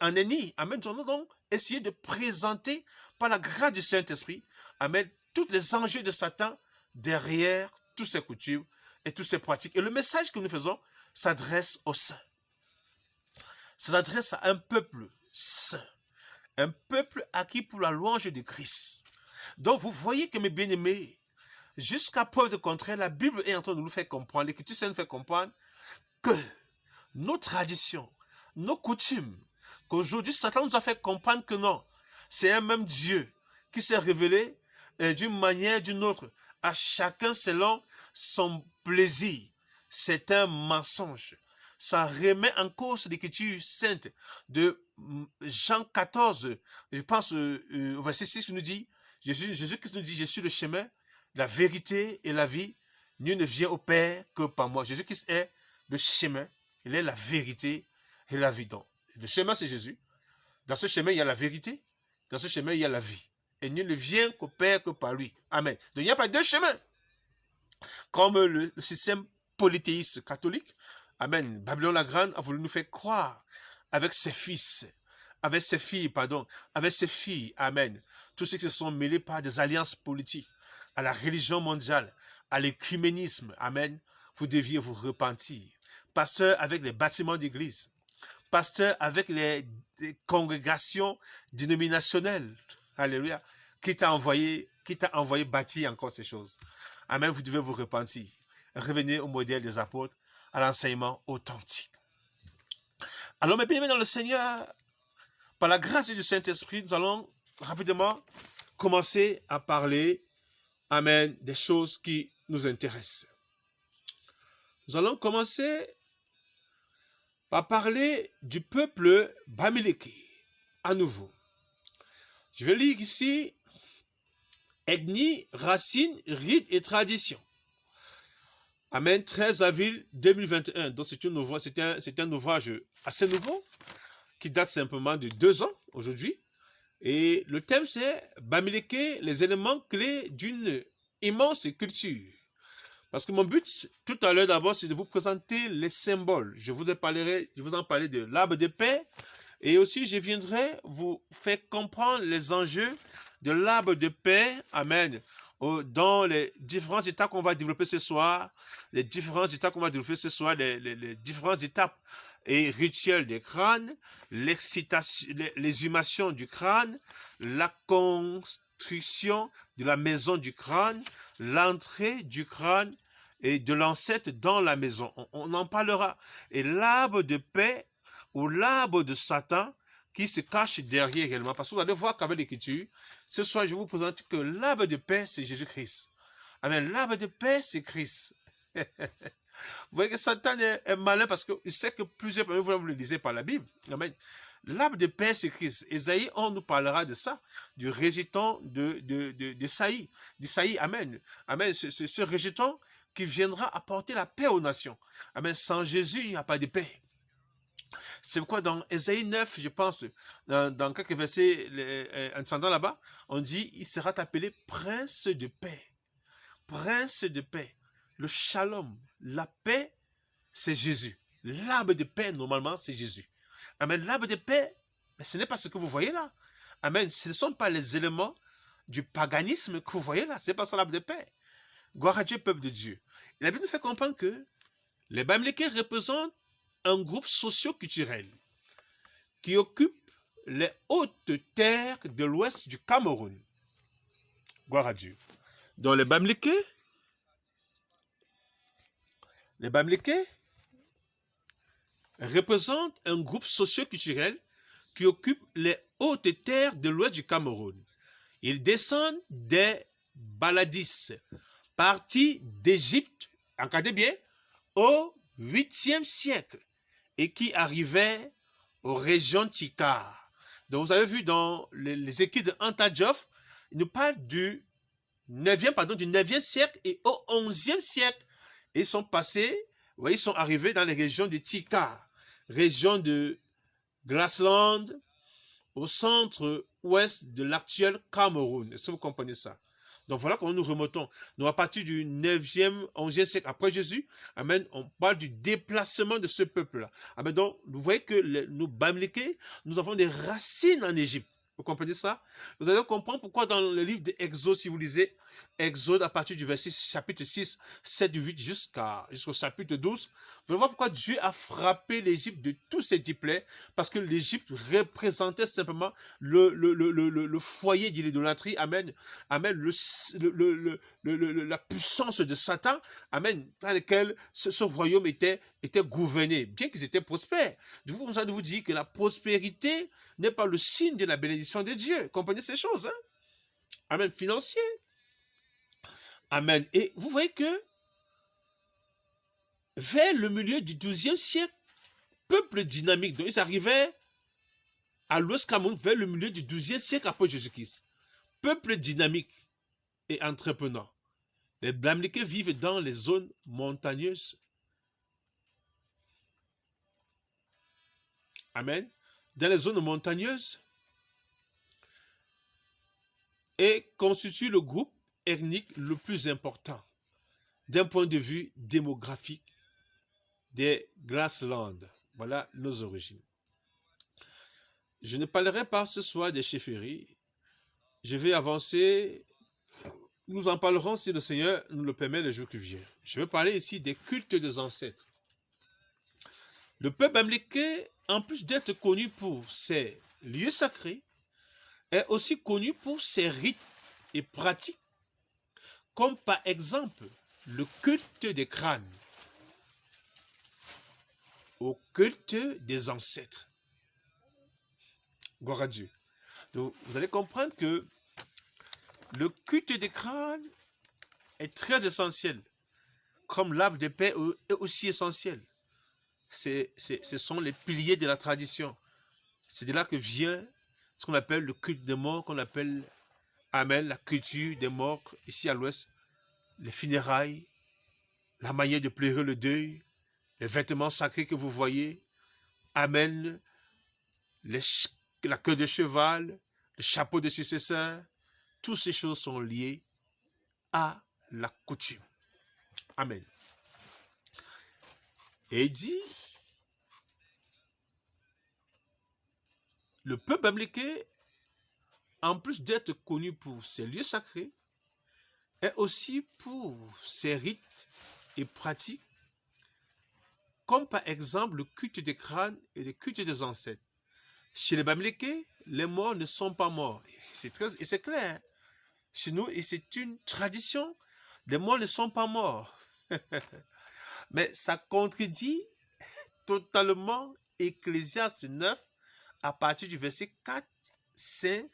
ennemis. Amen, nous allons donc essayer de présenter par la grâce du Saint-Esprit, amen, tous les enjeux de Satan derrière toutes ces coutumes et toutes ces pratiques. Et le message que nous faisons s'adresse aux saints. Ça s'adresse à un peuple saint. Un peuple acquis pour la louange de Christ. Donc vous voyez que mes bien-aimés, jusqu'à preuve de contraire, la Bible est en train de nous faire comprendre, l'Écriture nous fait comprendre que nos traditions, nos coutumes, qu'aujourd'hui Satan nous a fait comprendre que non, c'est un même Dieu qui s'est révélé d'une manière ou d'une autre, à chacun selon son plaisir. C'est un mensonge. ça remet en cause l'écriture sainte de Jean 14, je pense au verset 6 qui nous dit, Jésus-Christ nous dit, je suis le chemin, la vérité et la vie, nul ne vient au Père que par moi. Jésus-Christ est le chemin, il est la vérité et la vie. Donc, le chemin c'est Jésus, dans ce chemin il y a la vérité, dans ce chemin il y a la vie, et nul ne vient qu'au Père que par lui. Amen. Donc il n'y a pas deux chemins, comme le système polythéiste catholique. Amen. Babylone la Grande a voulu nous faire croire avec ses fils, avec ses filles, pardon, avec ses filles, amen. Tous ceux qui se sont mêlés par des alliances politiques, à la religion mondiale, à l'écuménisme, amen. Vous deviez vous repentir. Pasteur avec les bâtiments d'église, pasteur avec les congrégations dénominationnelles, alléluia, qui t'a envoyé bâtir encore ces choses. Amen, vous devez vous repentir. Revenez au modèle des apôtres, à l'enseignement authentique. Alors, mes bien-aimés dans le Seigneur, par la grâce du Saint-Esprit, nous allons rapidement commencer à parler, amen, des choses qui nous intéressent. Nous allons commencer par parler du peuple Bamileke, à nouveau. Je vais lire ici ethnie, racines, rites et traditions. Amen, 13 avril 2021. Donc c'est un ouvrage assez nouveau qui date simplement de 2 ans aujourd'hui. Et le thème c'est Bamileke, les éléments clés d'une immense culture. Parce que mon but tout à l'heure d'abord c'est de vous présenter les symboles. Je vous en parler de l'arbre de paix et aussi je viendrai vous faire comprendre les enjeux de l'arbre de paix. Amen. Dans les différents états qu'on va développer ce soir, les différentes étapes et rituels des crânes, l'exhumation du crâne, la construction de la maison du crâne, l'entrée du crâne et de l'ancêtre dans la maison. On en parlera. Et l'arbre de paix ou l'arbre de Satan qui se cache derrière également. Parce que vous allez voir qu'avec l'écriture, ce soir, je vous présente que l'arbre de paix, c'est Jésus-Christ. Amen. L'arbre de paix, c'est Christ. Vous voyez que Satan est malin parce qu'il sait que plusieurs parmi vous le lisez par la Bible. Amen. L'arbre de paix, c'est Christ. Esaïe, on nous parlera de ça, du rejeton d'Isaïe. Amen. Amen. C'est ce rejeton qui viendra apporter la paix aux nations. Amen. Sans Jésus, il n'y a pas de paix. C'est pourquoi dans Esaïe 9, je pense, dans quelques versets, en descendant là-bas, on dit, il sera appelé prince de paix. Prince de paix. Le shalom, la paix, c'est Jésus. L'arbre de paix, normalement, c'est Jésus. Amen. L'arbre de paix, mais ce n'est pas ce que vous voyez là. Amen. Ce ne sont pas les éléments du paganisme que vous voyez là. Ce n'est pas ça l'arbre de paix. Gloire à Dieu, peuple de Dieu. La Bible nous fait comprendre que les Bamileke représentent un groupe socio-culturel qui occupe les hautes terres de l'ouest du Cameroun. Gloire à Dieu. Donc les Bamileke représentent un groupe socio-culturel qui occupe les hautes terres de l'ouest du Cameroun. Ils descendent des Baladis, partis d'Égypte, encadrez bien, au 8e siècle, et qui arrivaient aux régions Tikar. Donc vous avez vu dans les écrits de Anta Diop, il nous parle du 9e siècle et au 11e siècle. Et ils sont passés, vous voyez, ils sont arrivés dans les régions de Tikar, région de Grassland, au centre-ouest de l'actuel Cameroun. Est-ce que vous comprenez ça? Donc voilà comment nous remontons. Donc à partir du 9e, 11e siècle après Jésus, amen, on parle du déplacement de ce peuple-là. Amen, donc vous voyez que nous Bamileke, nous avons des racines en Égypte. Vous comprenez ça? Vous allez comprendre pourquoi dans le livre d'Exode, si vous lisez Exode à partir du verset chapitre 6, 7, 8 jusqu'au chapitre 12, vous allez voir pourquoi Dieu a frappé l'Égypte de tous ses plaies, parce que l'Égypte représentait simplement le foyer de l'idolâtrie, amen, amen, la puissance de Satan, amen, dans lequel ce royaume était gouverné, bien qu'ils étaient prospères. Je vous dis que la prospérité n'est pas le signe de la bénédiction de Dieu. Comprenez ces choses, hein? Amen, financier. Amen. Et vous voyez que vers le milieu du 12e siècle, Peuple dynamique. Donc, ils arrivaient à l'Ouest Cameroun vers le milieu du XIIe siècle après Jésus-Christ. Peuple dynamique et entreprenant. Les Bamileke vivent dans les zones montagneuses. Amen. Dans les zones montagneuses et constituent le groupe ethnique le plus important d'un point de vue démographique des Grasslands. Voilà nos origines. Je ne parlerai pas ce soir des chefferies. Je vais avancer. Nous en parlerons si le Seigneur nous le permet le jour qui vient. Je vais parler ici des cultes des ancêtres. Le peuple Bamileke, en plus d'être connu pour ses lieux sacrés, est aussi connu pour ses rites et pratiques, comme par exemple le culte des crânes, au culte des ancêtres. Gloire à Dieu. Donc, vous allez comprendre que le culte des crânes est très essentiel, comme l'arbre de paix est aussi essentiel. Ce sont les piliers de la tradition. C'est de là que vient ce qu'on appelle le culte des morts, qu'on appelle, amen, la culture des morts ici à l'ouest, les funérailles, la manière de pleurer le deuil, les vêtements sacrés que vous voyez, amen, la queue de cheval, le chapeau de successeur, toutes ces choses sont liées à la coutume. Amen. Et il dit, le peuple Bamileke, en plus d'être connu pour ses lieux sacrés, est aussi pour ses rites et pratiques, comme par exemple le culte des crânes et le culte des ancêtres. Chez les Bamileke, les morts ne sont pas morts. C'est clair. Chez nous, et c'est une tradition, les morts ne sont pas morts. Mais ça contredit totalement Ecclésiaste 9 à partir du verset 4, 5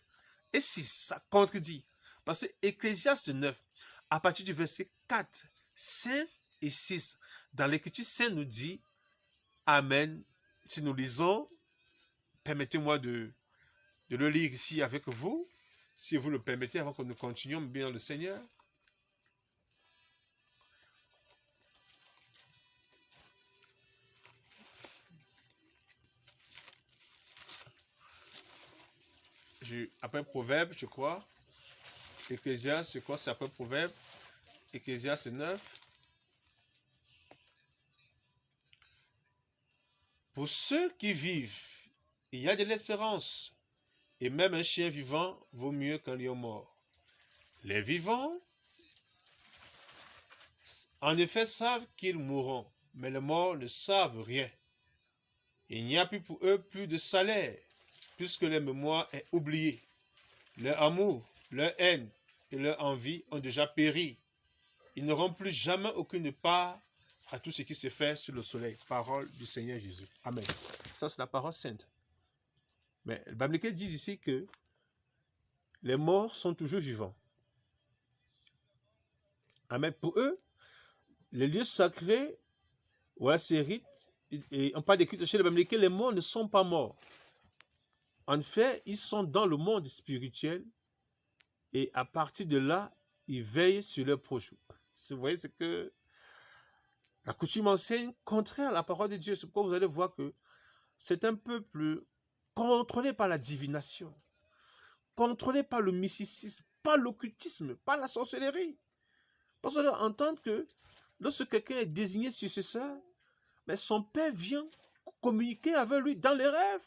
et 6. Ça contredit. Parce que Ecclésiaste 9, à partir du verset 4, 5 et 6, dans l'Écriture sainte nous dit, Amen. Si nous lisons, permettez-moi de le lire ici avec vous, si vous le permettez, avant que nous continuions bien dans le Seigneur. Après Proverbe, je crois. Ecclésiaste, je crois, c'est après Proverbe. Ecclésiaste 9. Pour ceux qui vivent, il y a de l'espérance. Et même un chien vivant vaut mieux qu'un lion mort. Les vivants, en effet, savent qu'ils mourront, mais les morts ne savent rien. Il n'y a plus pour eux plus de salaire, puisque leur mémoire est oubliée. Leur amour, leur haine et leur envie ont déjà péri. Ils n'auront plus jamais aucune part à tout ce qui se fait sur le soleil. Parole du Seigneur Jésus. Amen. Ça, c'est la parole sainte. Mais le Bamileke dit ici que les morts sont toujours vivants. Amen. Pour eux, les lieux sacrés, voilà, ces rites, et on parle des cultes chez les Bamileke, les morts ne sont pas morts. En fait, ils sont dans le monde spirituel et à partir de là, ils veillent sur leurs proches. Vous voyez, c'est que la coutume enseigne contraire à la parole de Dieu. C'est pourquoi vous allez voir que c'est un peuple contrôlé par la divination, contrôlé par le mysticisme, pas l'occultisme, pas la sorcellerie. Parce qu'on doit entendre que lorsque quelqu'un est désigné successeur, mais son père vient communiquer avec lui dans les rêves.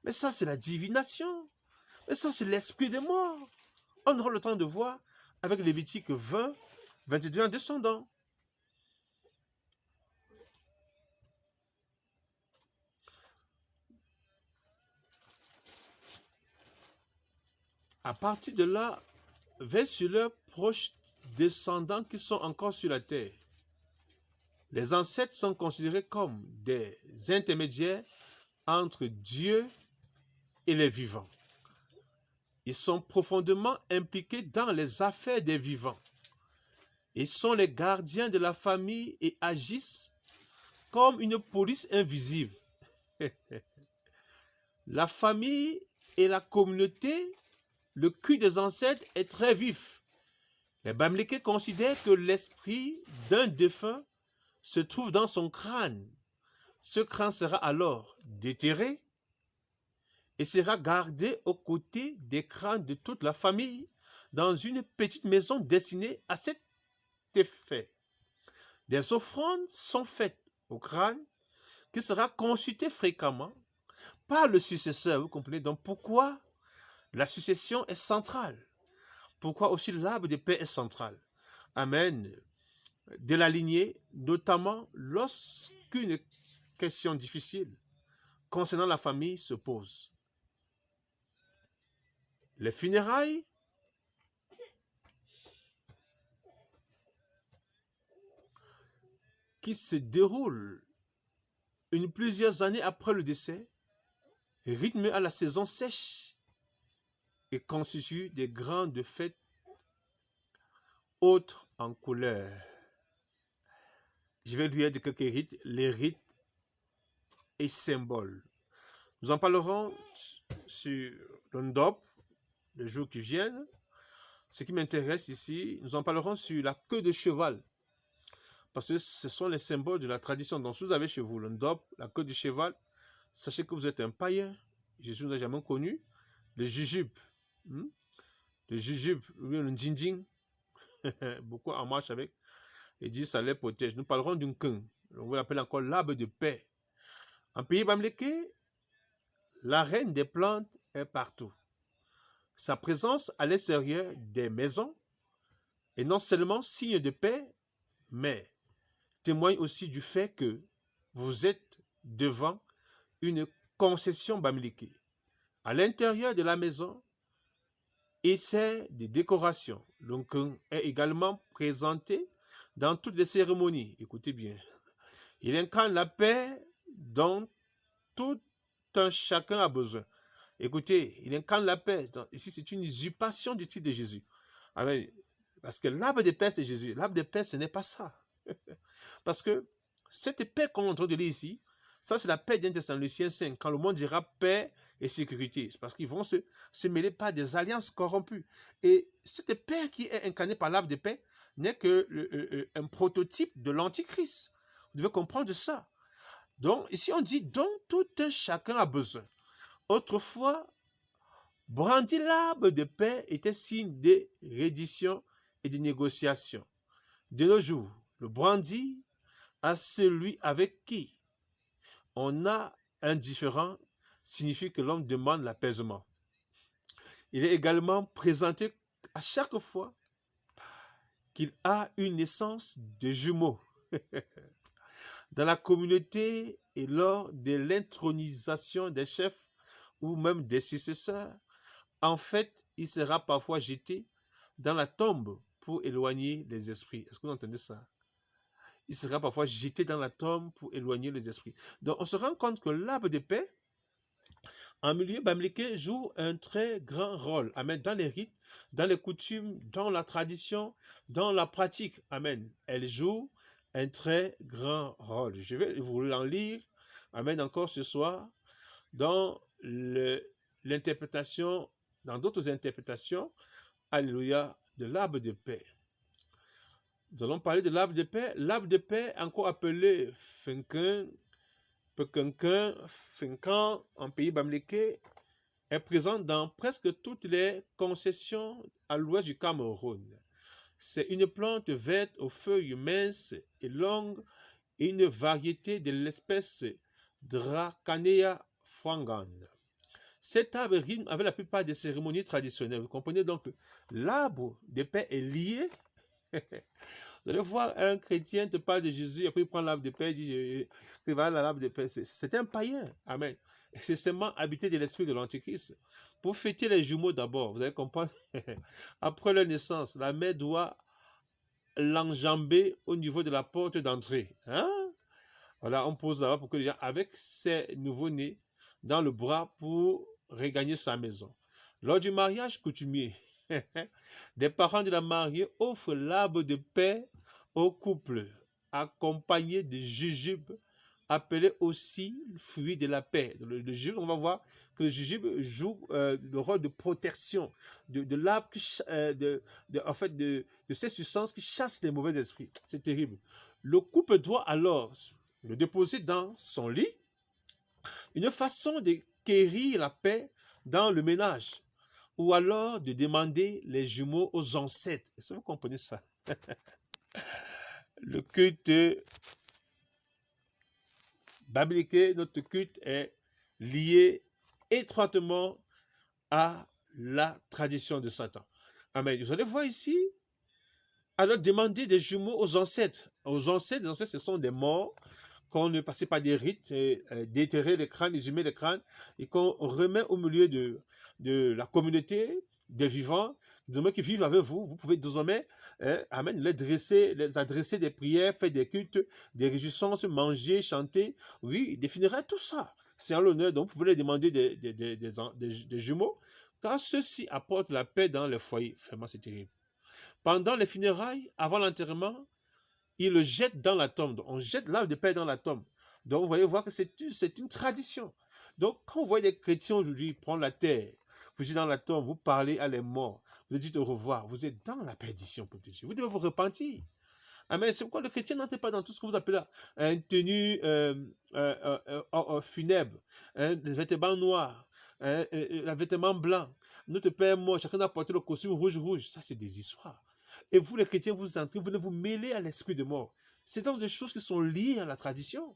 Mais ça, c'est la divination. Mais ça, c'est l'esprit des morts. On aura le temps de voir avec Lévitique 20, 22 en descendant. À partir de là, veille sur leurs proches descendants qui sont encore sur la terre. Les ancêtres sont considérés comme des intermédiaires entre Dieu et les vivants. Ils sont profondément impliqués dans les affaires des vivants. Ils sont les gardiens de la famille et agissent comme une police invisible La famille et la communauté, le culte des ancêtres est très vif. Les Bamileke considèrent que l'esprit d'un défunt se trouve dans son crâne. Ce crâne sera alors déterré et sera gardé aux côtés des crânes de toute la famille dans une petite maison destinée à cet effet. Des offrandes sont faites au crâne qui sera consulté fréquemment par le successeur. Vous comprenez donc pourquoi la succession est centrale. Pourquoi aussi l'arbre de paix est central. Amen. De la lignée, notamment lorsqu'une question difficile concernant la famille se pose. Les funérailles qui se déroulent plusieurs années après le décès rythment à la saison sèche et constituent des grandes fêtes hautes en couleur. Je vais lui dire quelques rites, les rites et symboles. Nous en parlerons sur le Ndop, les jours qui viennent. Ce qui m'intéresse ici, nous en parlerons sur la queue de cheval. Parce que ce sont les symboles de la tradition. Donc, si vous avez chez vous le Ndop, la queue du cheval, sachez que vous êtes un païen. Jésus nous a jamais connu. Le jujube, le jujube, le ndjinjing, beaucoup en marche avec. Et dit ça les protège. Nous parlerons d'une queue. On l'appelle encore l'arbre de paix. En pays Bamileke, la reine des plantes est partout. Sa présence à l'extérieur des maisons est non seulement signe de paix, mais témoigne aussi du fait que vous êtes devant une concession Bamileke. À l'intérieur de la maison, essai de décoration. L'Onkung est également présenté dans toutes les cérémonies. Écoutez bien. Il incarne la paix dont tout un chacun a besoin. Écoutez, il incarne la paix. Ici, c'est une usurpation du titre de Jésus. Amen. Parce que l'arbre de paix, c'est Jésus. L'arbre de paix, ce n'est pas ça. Parce que cette paix qu'on est en train de lire ici, ça, c'est la paix d'un Thessaloniciens 5. Quand le monde dira paix et sécurité, c'est parce qu'ils vont se mêler par des alliances corrompues. Et cette paix qui est incarnée par l'arbre de paix n'est qu'un prototype de l'Antichrist. Vous devez comprendre ça. Donc, ici, on dit, dont tout un chacun a besoin. Autrefois, brandir l'arbre de paix était signe de reddition et de négociation. De nos jours, le brandir à celui avec qui on a un différend signifie que l'homme demande l'apaisement. Il est également présenté à chaque fois qu'il a une naissance de jumeaux. Dans la communauté et lors de l'intronisation des chefs ou même des successeurs, en fait, il sera parfois jeté dans la tombe pour éloigner les esprits. Est-ce que vous entendez ça? Il sera parfois jeté dans la tombe pour éloigner les esprits. Donc, on se rend compte que l'arbre de paix, en milieu Bamileke, joue un très grand rôle. Amen. Dans les rites, dans les coutumes, dans la tradition, dans la pratique. Amen. Elle joue un très grand rôle. Je vais vous l'en lire. Amen. Encore ce soir, dans l'interprétation, dans d'autres interprétations, alléluia, de l'arbre de paix. Nous allons parler de l'arbre de paix. L'arbre de paix, encore appelé Finkin, Pekinkin, Finkan, en pays Bamileke, est présent dans presque toutes les concessions à l'ouest du Cameroun. C'est une plante verte aux feuilles minces et longues et une variété de l'espèce Dracanea frangan. Cet arbre rime avec la plupart des cérémonies traditionnelles. Vous comprenez donc que l'arbre de paix est lié. Vous allez voir un chrétien te parle de Jésus, après il prend l'arbre de paix, il dit que voilà l'arbre de paix. C'est un païen. Amen. C'est seulement habité de l'esprit de l'Antichrist. Pour fêter les jumeaux d'abord, vous allez comprendre. Après leur naissance, la mère doit l'enjamber au niveau de la porte d'entrée. Voilà, on pose là-bas pour que les gens, avec ces nouveaux-nés, dans le bras pour regagner sa maison. Lors du mariage coutumier, des parents de la mariée offrent l'arbre de paix au couple, accompagné de jujubes appelé aussi le fruit de la paix. Le jujube, on va voir que le jujube joue le rôle de protection de l'arbre, en fait, de ces substances qui chassent les mauvais esprits. C'est terrible. Le couple doit alors le déposer dans son lit. Une façon de quérir la paix dans le ménage, ou alors de demander les jumeaux aux ancêtres. Est-ce que vous comprenez ça? Le culte biblique, notre culte est lié étroitement à la tradition de Satan. Amen. Vous allez voir ici, alors demander des jumeaux aux ancêtres. Aux ancêtres, les ancêtres, ce sont des morts qu'on ne passait pas des rites, déterrer les crânes, exhumer les crânes, et qu'on remet au milieu de la communauté des vivants, désormais qui vivent avec vous. Vous pouvez désormais, amen, les adresser des prières, faire des cultes, des réjouissances, manger, chanter. Oui, il définira tout ça. C'est en l'honneur, donc vous pouvez les demander des jumeaux, car ceux-ci apportent la paix dans les foyers. Vraiment, c'est terrible. Pendant les funérailles, avant l'enterrement, il le jette dans la tombe. On jette l'arbre de paix dans la tombe. Donc, vous voyez voir que c'est une tradition. Donc, quand vous voyez les chrétiens aujourd'hui prendre la terre, vous êtes dans la tombe, vous parlez à les morts, vous dites au revoir, vous êtes dans la perdition, pour Dieu. Vous devez vous repentir. Amen. C'est pourquoi le chrétien n'entre pas dans tout ce que vous appelez là, une tenue funèbre, des vêtements noirs, un vêtement blanc. Notre Père mort, chacun a porté le costume rouge. Ça, c'est des histoires. Et vous, les chrétiens, vous entrez, vous venez vous mêler à l'esprit de mort. C'est donc des choses qui sont liées à la tradition.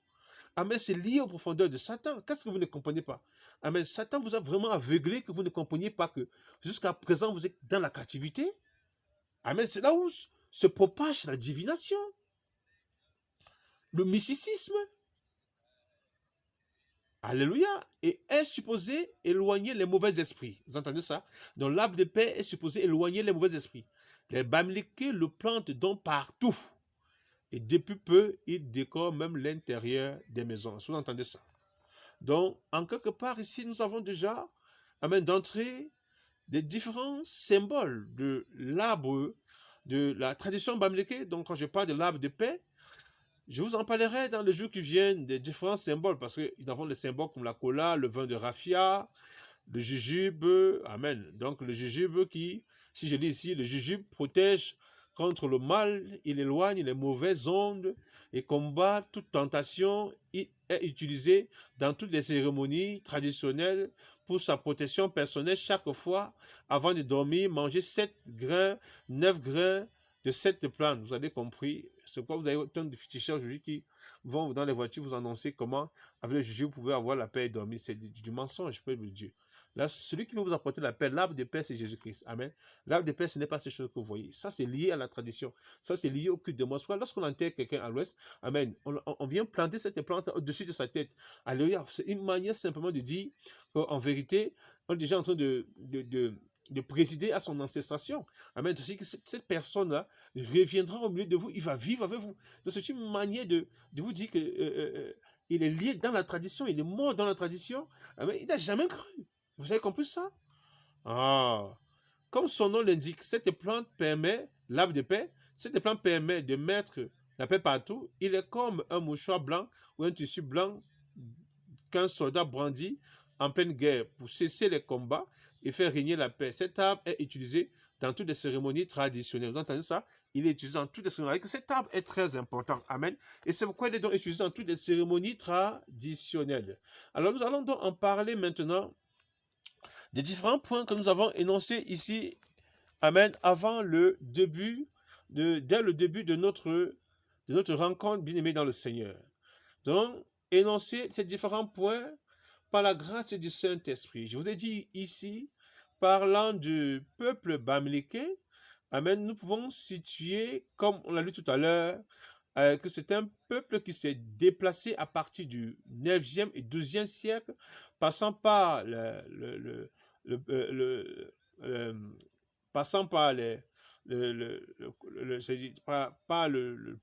Amen, c'est lié aux profondeurs de Satan. Qu'est-ce que vous ne comprenez pas? Amen, Satan vous a vraiment aveuglé que vous ne compreniez pas que jusqu'à présent, vous êtes dans la captivité. Amen, c'est là où se propage la divination, le mysticisme. Alléluia. Et est supposé éloigner les mauvais esprits. Vous entendez ça? Donc l'arbre de paix est supposé éloigner les mauvais esprits. Les Bamileke le plantent donc partout. Et depuis peu, il décore même l'intérieur des maisons. Vous entendez ça? Donc, en quelque part, ici, nous avons déjà, d'entrée, des différents symboles de l'arbre, de la tradition Bamileke. Donc, quand je parle de l'arbre de paix, je vous en parlerai dans les jours qui viennent des différents symboles, parce que nous avons des symboles comme la cola, le vin de raffia, le jujube, amen. Donc le jujube qui, si je dis ici, le jujube protège contre le mal, il éloigne les mauvaises ondes et combat toute tentation. Il est utilisé dans toutes les cérémonies traditionnelles pour sa protection personnelle. Chaque fois, avant de dormir, manger 7 grains, 9 grains de cette plante. Vous avez compris? C'est pourquoi vous avez autant de féticheurs aujourd'hui qui vont dans les voitures vous annoncer comment, avec le jujube, vous pouvez avoir la paix et dormir. C'est du mensonge, peuple de Dieu. Là, celui qui va vous apporter la paix, l'arbre de paix, c'est Jésus-Christ. Amen. L'arbre de paix, ce n'est pas ces choses que vous voyez. Ça, c'est lié à la tradition. Ça, c'est lié au culte de mort. Lorsqu'on enterre quelqu'un à l'ouest, amen, on vient planter cette plante au-dessus de sa tête. Alléluia. C'est une manière simplement de dire qu'en vérité, on est déjà en train de présider à son ancestration. Amen. C'est que cette personne-là reviendra au milieu de vous, il va vivre avec vous. Donc, c'est une manière de vous dire que il est lié dans la tradition, il est mort dans la tradition. Amen. Il n'a jamais cru. Vous avez compris ça? Ah. Comme son nom l'indique, cette plante permet, l'arbre de paix, cette plante permet de mettre la paix partout. Il est comme un mouchoir blanc ou un tissu blanc qu'un soldat brandit en pleine guerre pour cesser les combats et faire régner la paix. Cet arbre est utilisé dans toutes les cérémonies traditionnelles. Vous entendez ça? Il est utilisé dans toutes les cérémonies. Cet arbre est très important. Amen. Et c'est pourquoi il est donc utilisé dans toutes les cérémonies traditionnelles. Alors nous allons donc en parler maintenant des différents points que nous avons énoncés ici, amen, avant le début, dès le début de notre rencontre bien-aimée dans le Seigneur. Donc, énoncer ces différents points par la grâce du Saint-Esprit. Je vous ai dit ici, parlant du peuple Bamileke, amen, nous pouvons situer, comme on l'a lu tout à l'heure, que c'est un peuple qui s'est déplacé à partir du 9e et 12e siècle, passant par passant par le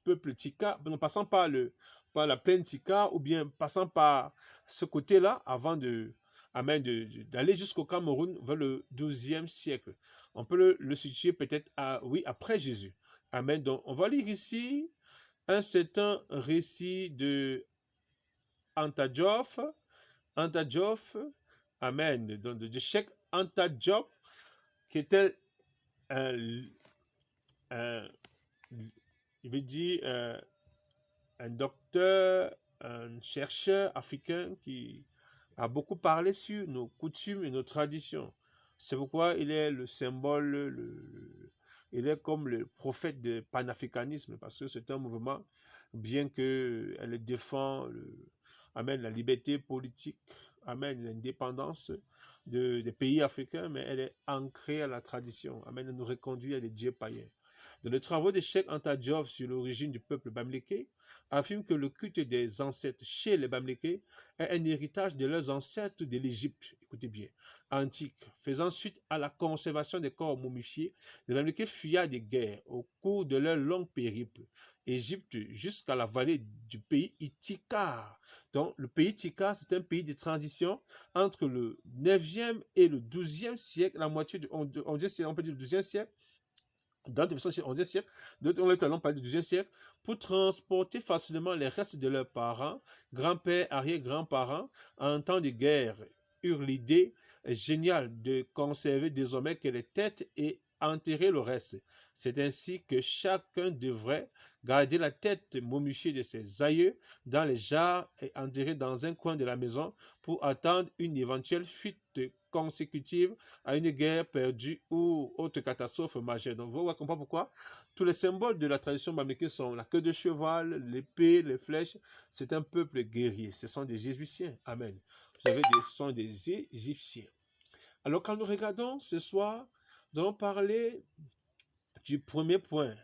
peuple Tika, non, passant par la plaine Tika, ou bien passant par ce côté-là, avant d'aller jusqu'au Cameroun vers le 12e siècle. On peut le situer peut-être après Jésus. Amen. Donc, on va lire ici un certain récit de Anta Diop, amen, donc de Cheikh Anta Diop, qui était un, un il veut dire un docteur, un chercheur africain qui a beaucoup parlé sur nos coutumes et nos traditions. C'est pourquoi il est le symbole, il est comme le prophète du panafricanisme, parce que c'est un mouvement, bien qu'elle défend amen, la liberté politique, amen, l'indépendance des pays africains, mais elle est ancrée à la tradition, amen, elle nous reconduit à des dieux païens. Dans les travaux de Cheikh Anta Diop sur l'origine du peuple bamileke, affirme que le culte des ancêtres chez les Bamileke est un héritage de leurs ancêtres de l'Égypte, écoutez bien, antique, faisant suite à la conservation des corps momifiés. Les Bamileke fuyaient des guerres au cours de leur long périple, Égypte jusqu'à la vallée du pays Ithicar. Donc, le pays Ithicar, c'est un pays de transition entre le 9e et le 12e siècle, la moitié du 11e siècle, on peut dire le 12e siècle, dans des versions du 11e siècle, d'autres on parle du 12e siècle, pour transporter facilement les restes de leurs parents, grands-pères, arrière-grands-parents, en temps de guerre, eurent l'idée géniale de conserver désormais que les têtes et enterrer le reste. C'est ainsi que chacun devrait garder la tête momifiée de ses aïeux dans les jarres et enterrer dans un coin de la maison pour attendre une éventuelle fuite consécutive à une guerre perdue ou autre catastrophe majeure. Donc, vous comprenez pourquoi tous les symboles de la tradition bamileke sont la queue de cheval, l'épée, les flèches. C'est un peuple guerrier. Ce sont des Égyptiens. Amen. Ce sont des Égyptiens. Alors, quand nous regardons ce soir, nous allons parler du premier point.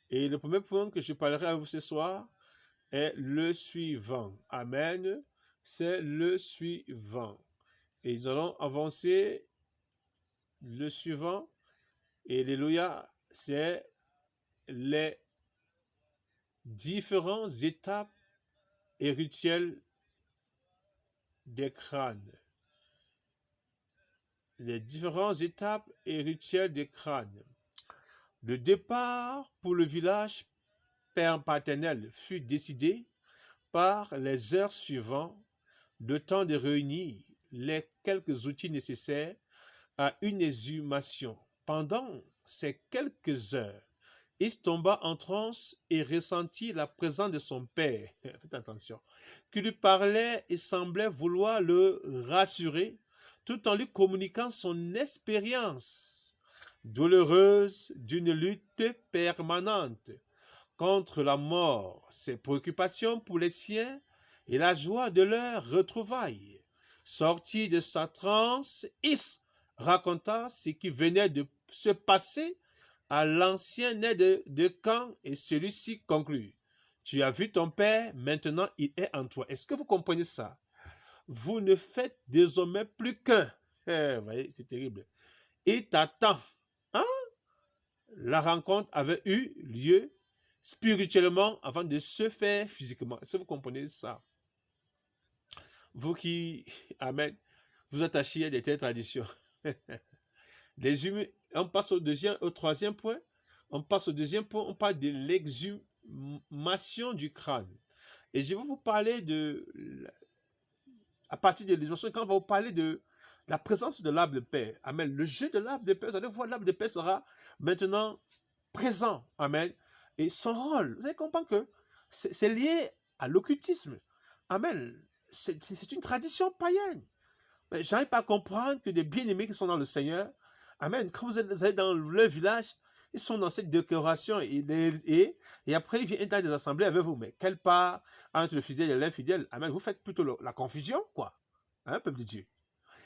Et le premier point que je parlerai à vous ce soir est le suivant. Amen. C'est le suivant. Et nous allons avancer le suivant. Et alléluia, c'est les différentes étapes et rituels des crânes. Les différentes étapes et rituels des crânes. Le départ pour le village paternel fut décidé par les heures suivantes, le temps de réunir les quelques outils nécessaires à une exhumation. Pendant ces quelques heures, il tomba en transe et ressentit la présence de son père, faites attention, qui lui parlait et semblait vouloir le rassurer, tout en lui communiquant son expérience douloureuse d'une lutte permanente contre la mort, ses préoccupations pour les siens et la joie de leur retrouvaille. Sorti de sa transe, Is raconta ce qui venait de se passer à l'ancien aide de camp et celui-ci conclut. Tu as vu ton père, maintenant il est en toi. Est-ce que vous comprenez ça? Vous ne faites désormais plus qu'un. Vous voyez, c'est terrible. Il t'attend. Hein? La rencontre avait eu lieu spirituellement avant de se faire physiquement. Est-ce que vous comprenez ça? Vous qui, amen, vous attachez à des telles traditions. On passe au troisième point. On passe au deuxième point. On parle de l'exhumation du crâne. Et je vais vous parler à partir de l'exhumation, quand on va vous parler de la présence de l'arbre de paix. Amen. Le jeu de l'arbre de paix, vous allez voir, l'arbre de paix sera maintenant présent. Amen. Et son rôle, vous allez comprendre que c'est lié à l'occultisme. Amen. C'est une tradition païenne. Mais j'arrive pas à comprendre que des bien-aimés qui sont dans le Seigneur, amen, quand vous allez dans leur village, ils sont dans cette décoration et après ils viennent dans des assemblées avec vous. Mais quelle part entre le fidèle et l'infidèle? Amen, vous faites plutôt la confusion, quoi. Hein, peuple de Dieu.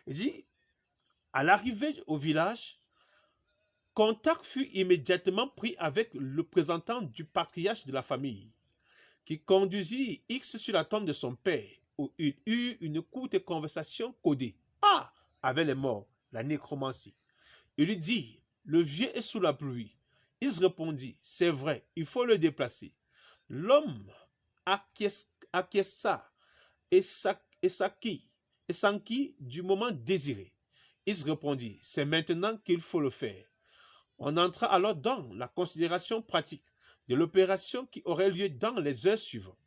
Il dit, à l'arrivée au village, contact fut immédiatement pris avec le représentant du patriarche de la famille, qui conduisit X sur la tombe de son père, où il eut une courte conversation codée. Ah, avec les morts, la nécromancie. Il lui dit, le vieux est sous la pluie. Il répondit, c'est vrai, il faut le déplacer. L'homme acquiesça et s'enquit du moment désiré. Il répondit, c'est maintenant qu'il faut le faire. On entra alors dans la considération pratique de l'opération qui aurait lieu dans les heures suivantes.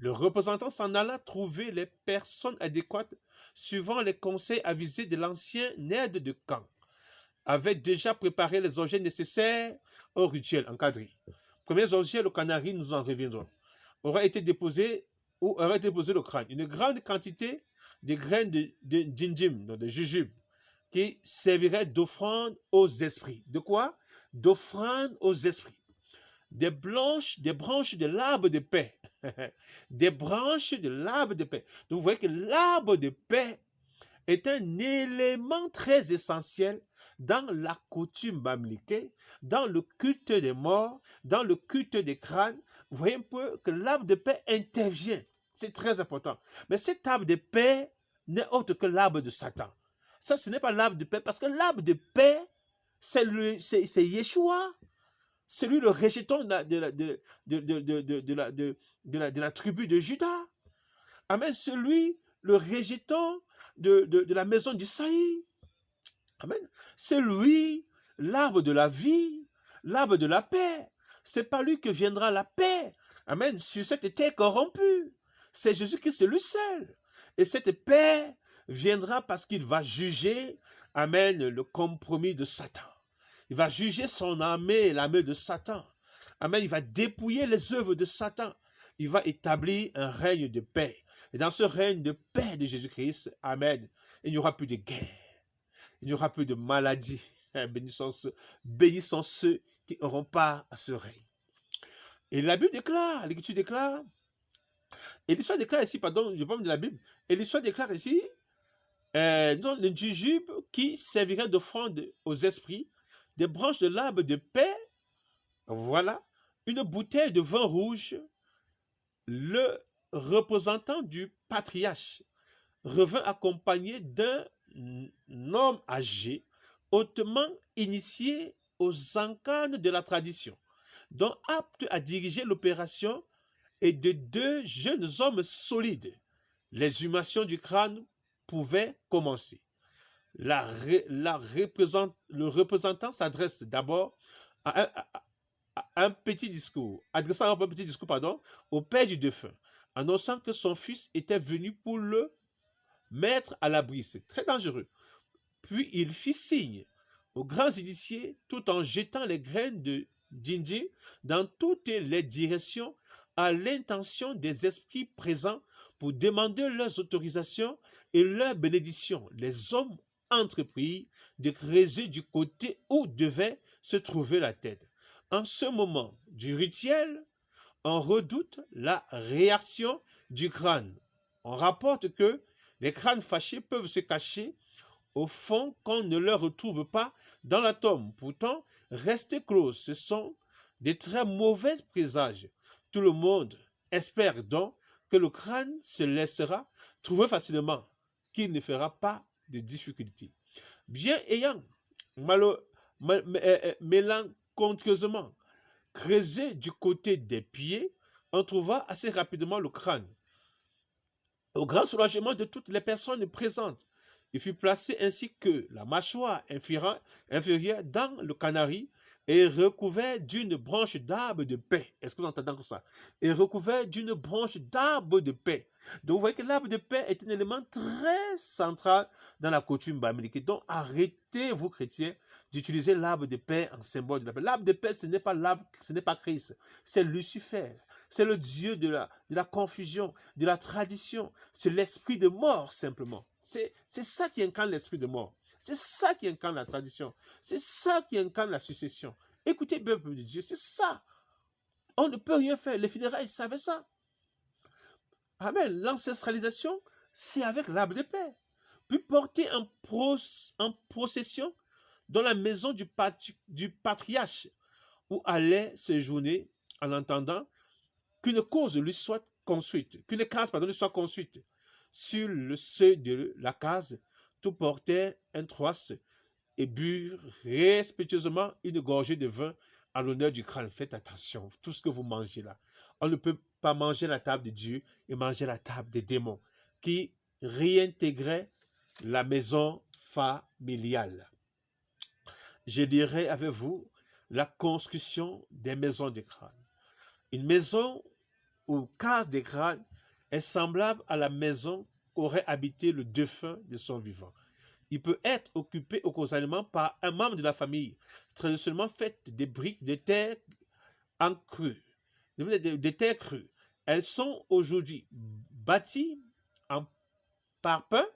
Le représentant s'en alla trouver les personnes adéquates suivant les conseils avisés de l'ancien aide de camp, avait déjà préparé les objets nécessaires au rituel encadré. Premiers objets, le canari, nous en reviendrons, aurait été déposé ou aurait déposé le crâne. Une grande quantité de graines de djinjim, de jujube, qui servirait d'offrande aux esprits. De quoi? D'offrande aux esprits. Des branches de l'arbre de paix. Des branches de l'arbre de paix. Donc vous voyez que l'arbre de paix est un élément très essentiel dans la coutume bamlique, dans le culte des morts, dans le culte des crânes. Vous voyez un peu que l'arbre de paix intervient. C'est très important. Mais cet arbre de paix n'est autre que l'arbre de Satan. Ça, ce n'est pas l'arbre de paix, parce que l'arbre de paix, c'est Yeshua. C'est lui le rejeton de la tribu de Juda. Amen. Celui, le rejeton de la maison d'Isaïe. Amen. C'est lui, l'arbre de la vie, l'arbre de la paix. C'est par lui que viendra la paix. Amen. Sur cette terre corrompue. C'est Jésus-Christ, c'est lui seul. Et cette paix viendra parce qu'il va juger, amen, le compromis de Satan. Il va juger son armée, l'armée de Satan. Amen. Il va dépouiller les œuvres de Satan. Il va établir un règne de paix. Et dans ce règne de paix de Jésus-Christ, amen, il n'y aura plus de guerre. Il n'y aura plus de maladie. Bénissons ceux qui auront part à ce règne. Et la Bible déclare, l'Écriture déclare, et l'histoire déclare ici, pardon, je parle de la Bible, et l'histoire déclare ici, le jujube qui servirait d'offrande aux esprits, des branches de l'arbre de paix, voilà, une bouteille de vin rouge, le représentant du patriarche revint accompagné d'un homme âgé, hautement initié aux encanes de la tradition, donc apte à diriger l'opération, et de deux jeunes hommes solides. L'exhumation du crâne pouvait commencer. Le représentant s'adresse d'abord à un petit discours, adressant un petit discours, au père du défunt, annonçant que son fils était venu pour le mettre à l'abri. C'est très dangereux. Puis il fit signe aux grands initiés tout en jetant les graines de djinji dans toutes les directions à l'intention des esprits présents pour demander leurs autorisations et leur bénédiction. Les hommes entreprirent de creuser du côté où devait se trouver la tête. En ce moment du rituel, on redoute la réaction du crâne. On rapporte que les crânes fâchés peuvent se cacher au fond qu'on ne le retrouve pas dans la tombe. Pourtant, rester clos, ce sont des très mauvais présages. Tout le monde espère donc que le crâne se laissera trouver facilement, qu'il ne fera pas de difficultés. Bien ayant mélanconieusement creusé du côté des pieds, on trouva assez rapidement le crâne. Au grand soulagement de toutes les personnes présentes, il fut placé ainsi que la mâchoire inférieure dans le canari et recouvert d'une branche d'arbre de paix. Est-ce que vous entendez comme ça? Et recouvert d'une branche d'arbre de paix. Donc vous voyez que l'arbre de paix est un élément très central dans la coutume bamilique. Donc arrêtez, vous chrétiens, d'utiliser l'arbre de paix en symbole de la paix. L'arbre de paix, ce n'est pas l'arbre, ce n'est pas Christ, c'est Lucifer. C'est le Dieu de la confusion, de la tradition. C'est l'esprit de mort, simplement. C'est ça qui incarne l'esprit de mort. C'est ça qui incarne la tradition. C'est ça qui incarne la succession. Écoutez, peuple de Dieu, c'est ça. On ne peut rien faire. Les funérailles savaient ça. Amen. L'ancestralisation, c'est avec l'arbre de paix. Puis porter en procession dans la maison du patriarche où allait séjourner en entendant qu'une cause lui soit construite, qu'une case, lui soit construite. Sur le seuil de la case, tout portait un troisse et burent respectueusement une gorgée de vin à l'honneur du crâne. Faites attention, tout ce que vous mangez là. On ne peut pas manger la table de Dieu et manger la table des démons qui réintégraient la maison familiale. Je dirais avec vous la construction des maisons de crâne. Une maison ou case de crâne est semblable à la maison qu'aurait habité le défunt de son vivant. Il peut être occupé occasionellement par un membre de la famille, traditionnellement faite de briques de terre en crue, de terre crue. Elles sont aujourd'hui bâties en parpaing.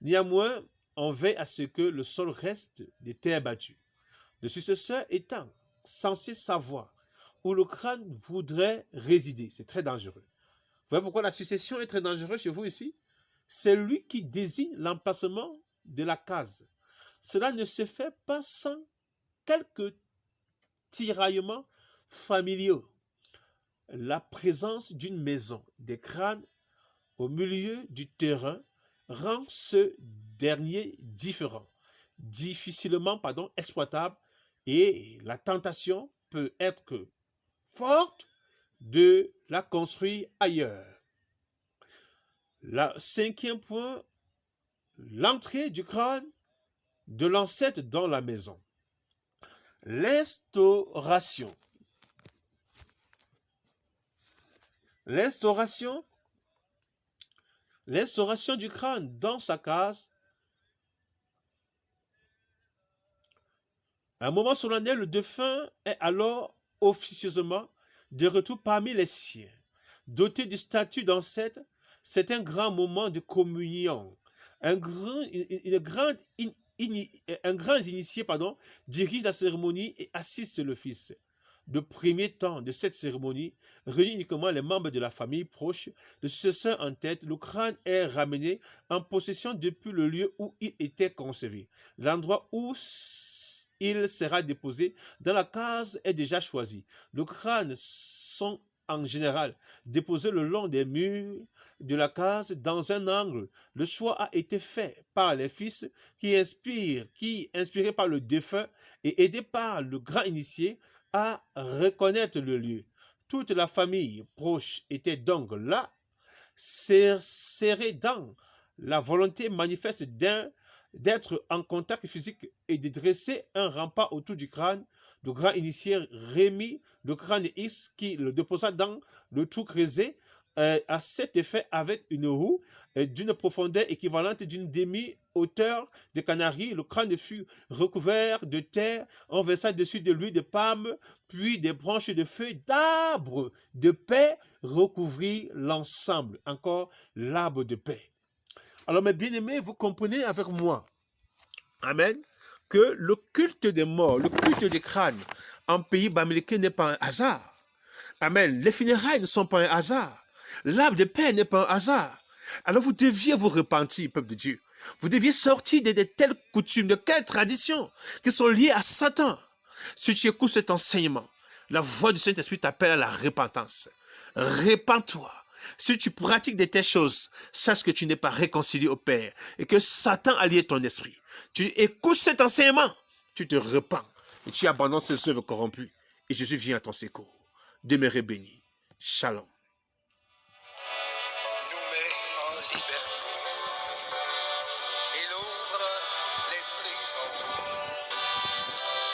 Néanmoins, on veille à ce que le sol reste de terre battue. Le successeur étant censé savoir où le crâne voudrait résider. C'est très dangereux. Vous voyez pourquoi la succession est très dangereuse chez vous ici? C'est lui qui désigne l'emplacement de la case. Cela ne se fait pas sans quelques tiraillements familiaux. La présence d'une maison, des crânes au milieu du terrain rend ce dernier différent, difficilement exploitable, et la tentation peut être forte de la construire ailleurs. Le cinquième point, l'entrée du crâne de l'ancêtre dans la maison. L'instauration. L'instauration du crâne dans sa case. À un moment solennel, le défunt est alors officieusement de retour parmi les siens. Doté du statut d'ancêtre, c'est un grand moment de communion. Un grand initié dirige la cérémonie et assiste le fils. Le premier temps de cette cérémonie réunit uniquement les membres de la famille proche, le successeur en tête. Le crâne est ramené en possession depuis le lieu où il était conservé. L'endroit où il sera déposé dans la case est déjà choisi. Les crânes sont en général déposés le long des murs de la case dans un angle. Le choix a été fait par les fils qui, inspirés par le défunt et aidés par le grand initié, à reconnaître le lieu. Toute la famille proche était donc là, serrée dans la volonté manifeste d'être en contact physique et de dresser un rempart autour du crâne. Le grand initié remit le crâne X qui le déposa dans le trou creusé à cet effet avec une roue d'une profondeur équivalente d'une demi-hauteur de canarie. Le crâne fut recouvert de terre, on versa dessus de l'huile de palme, puis des branches de feuilles d'arbre de paix recouvrit l'ensemble. Encore l'arbre de paix. Alors mes bien-aimés, vous comprenez avec moi, amen, que le culte des morts, le culte des crânes en pays bamileke n'est pas un hasard. Amen. Les funérailles ne sont pas un hasard. L'arbre de paix n'est pas un hasard. Alors vous deviez vous repentir, peuple de Dieu. Vous deviez sortir de telles coutumes, de telles traditions qui sont liées à Satan. Si tu écoutes cet enseignement, la voix du Saint-Esprit t'appelle à la repentance. Repends-toi. Si tu pratiques de telles choses, sache que tu n'es pas réconcilié au Père et que Satan a lié ton esprit. Tu écoutes cet enseignement, tu te repens et tu abandonnes ces œuvres corrompues. Et Jésus vient à ton secours. Demeurez bénis. Shalom. Nous met en liberté. Il ouvre les prisons,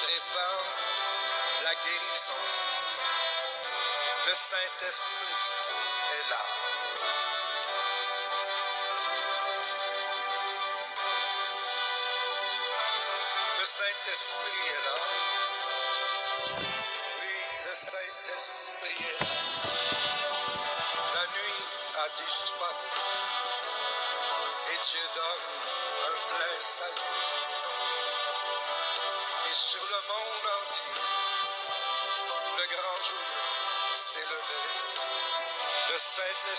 prépare la guérison. Le Saint-Esprit est là. Le Saint-Esprit est là. Oui, le Saint-Esprit est là. La nuit a disparu et Dieu donne un plein salut. Et sur le monde entier, le grand jour s'est levé. Le Saint-Esprit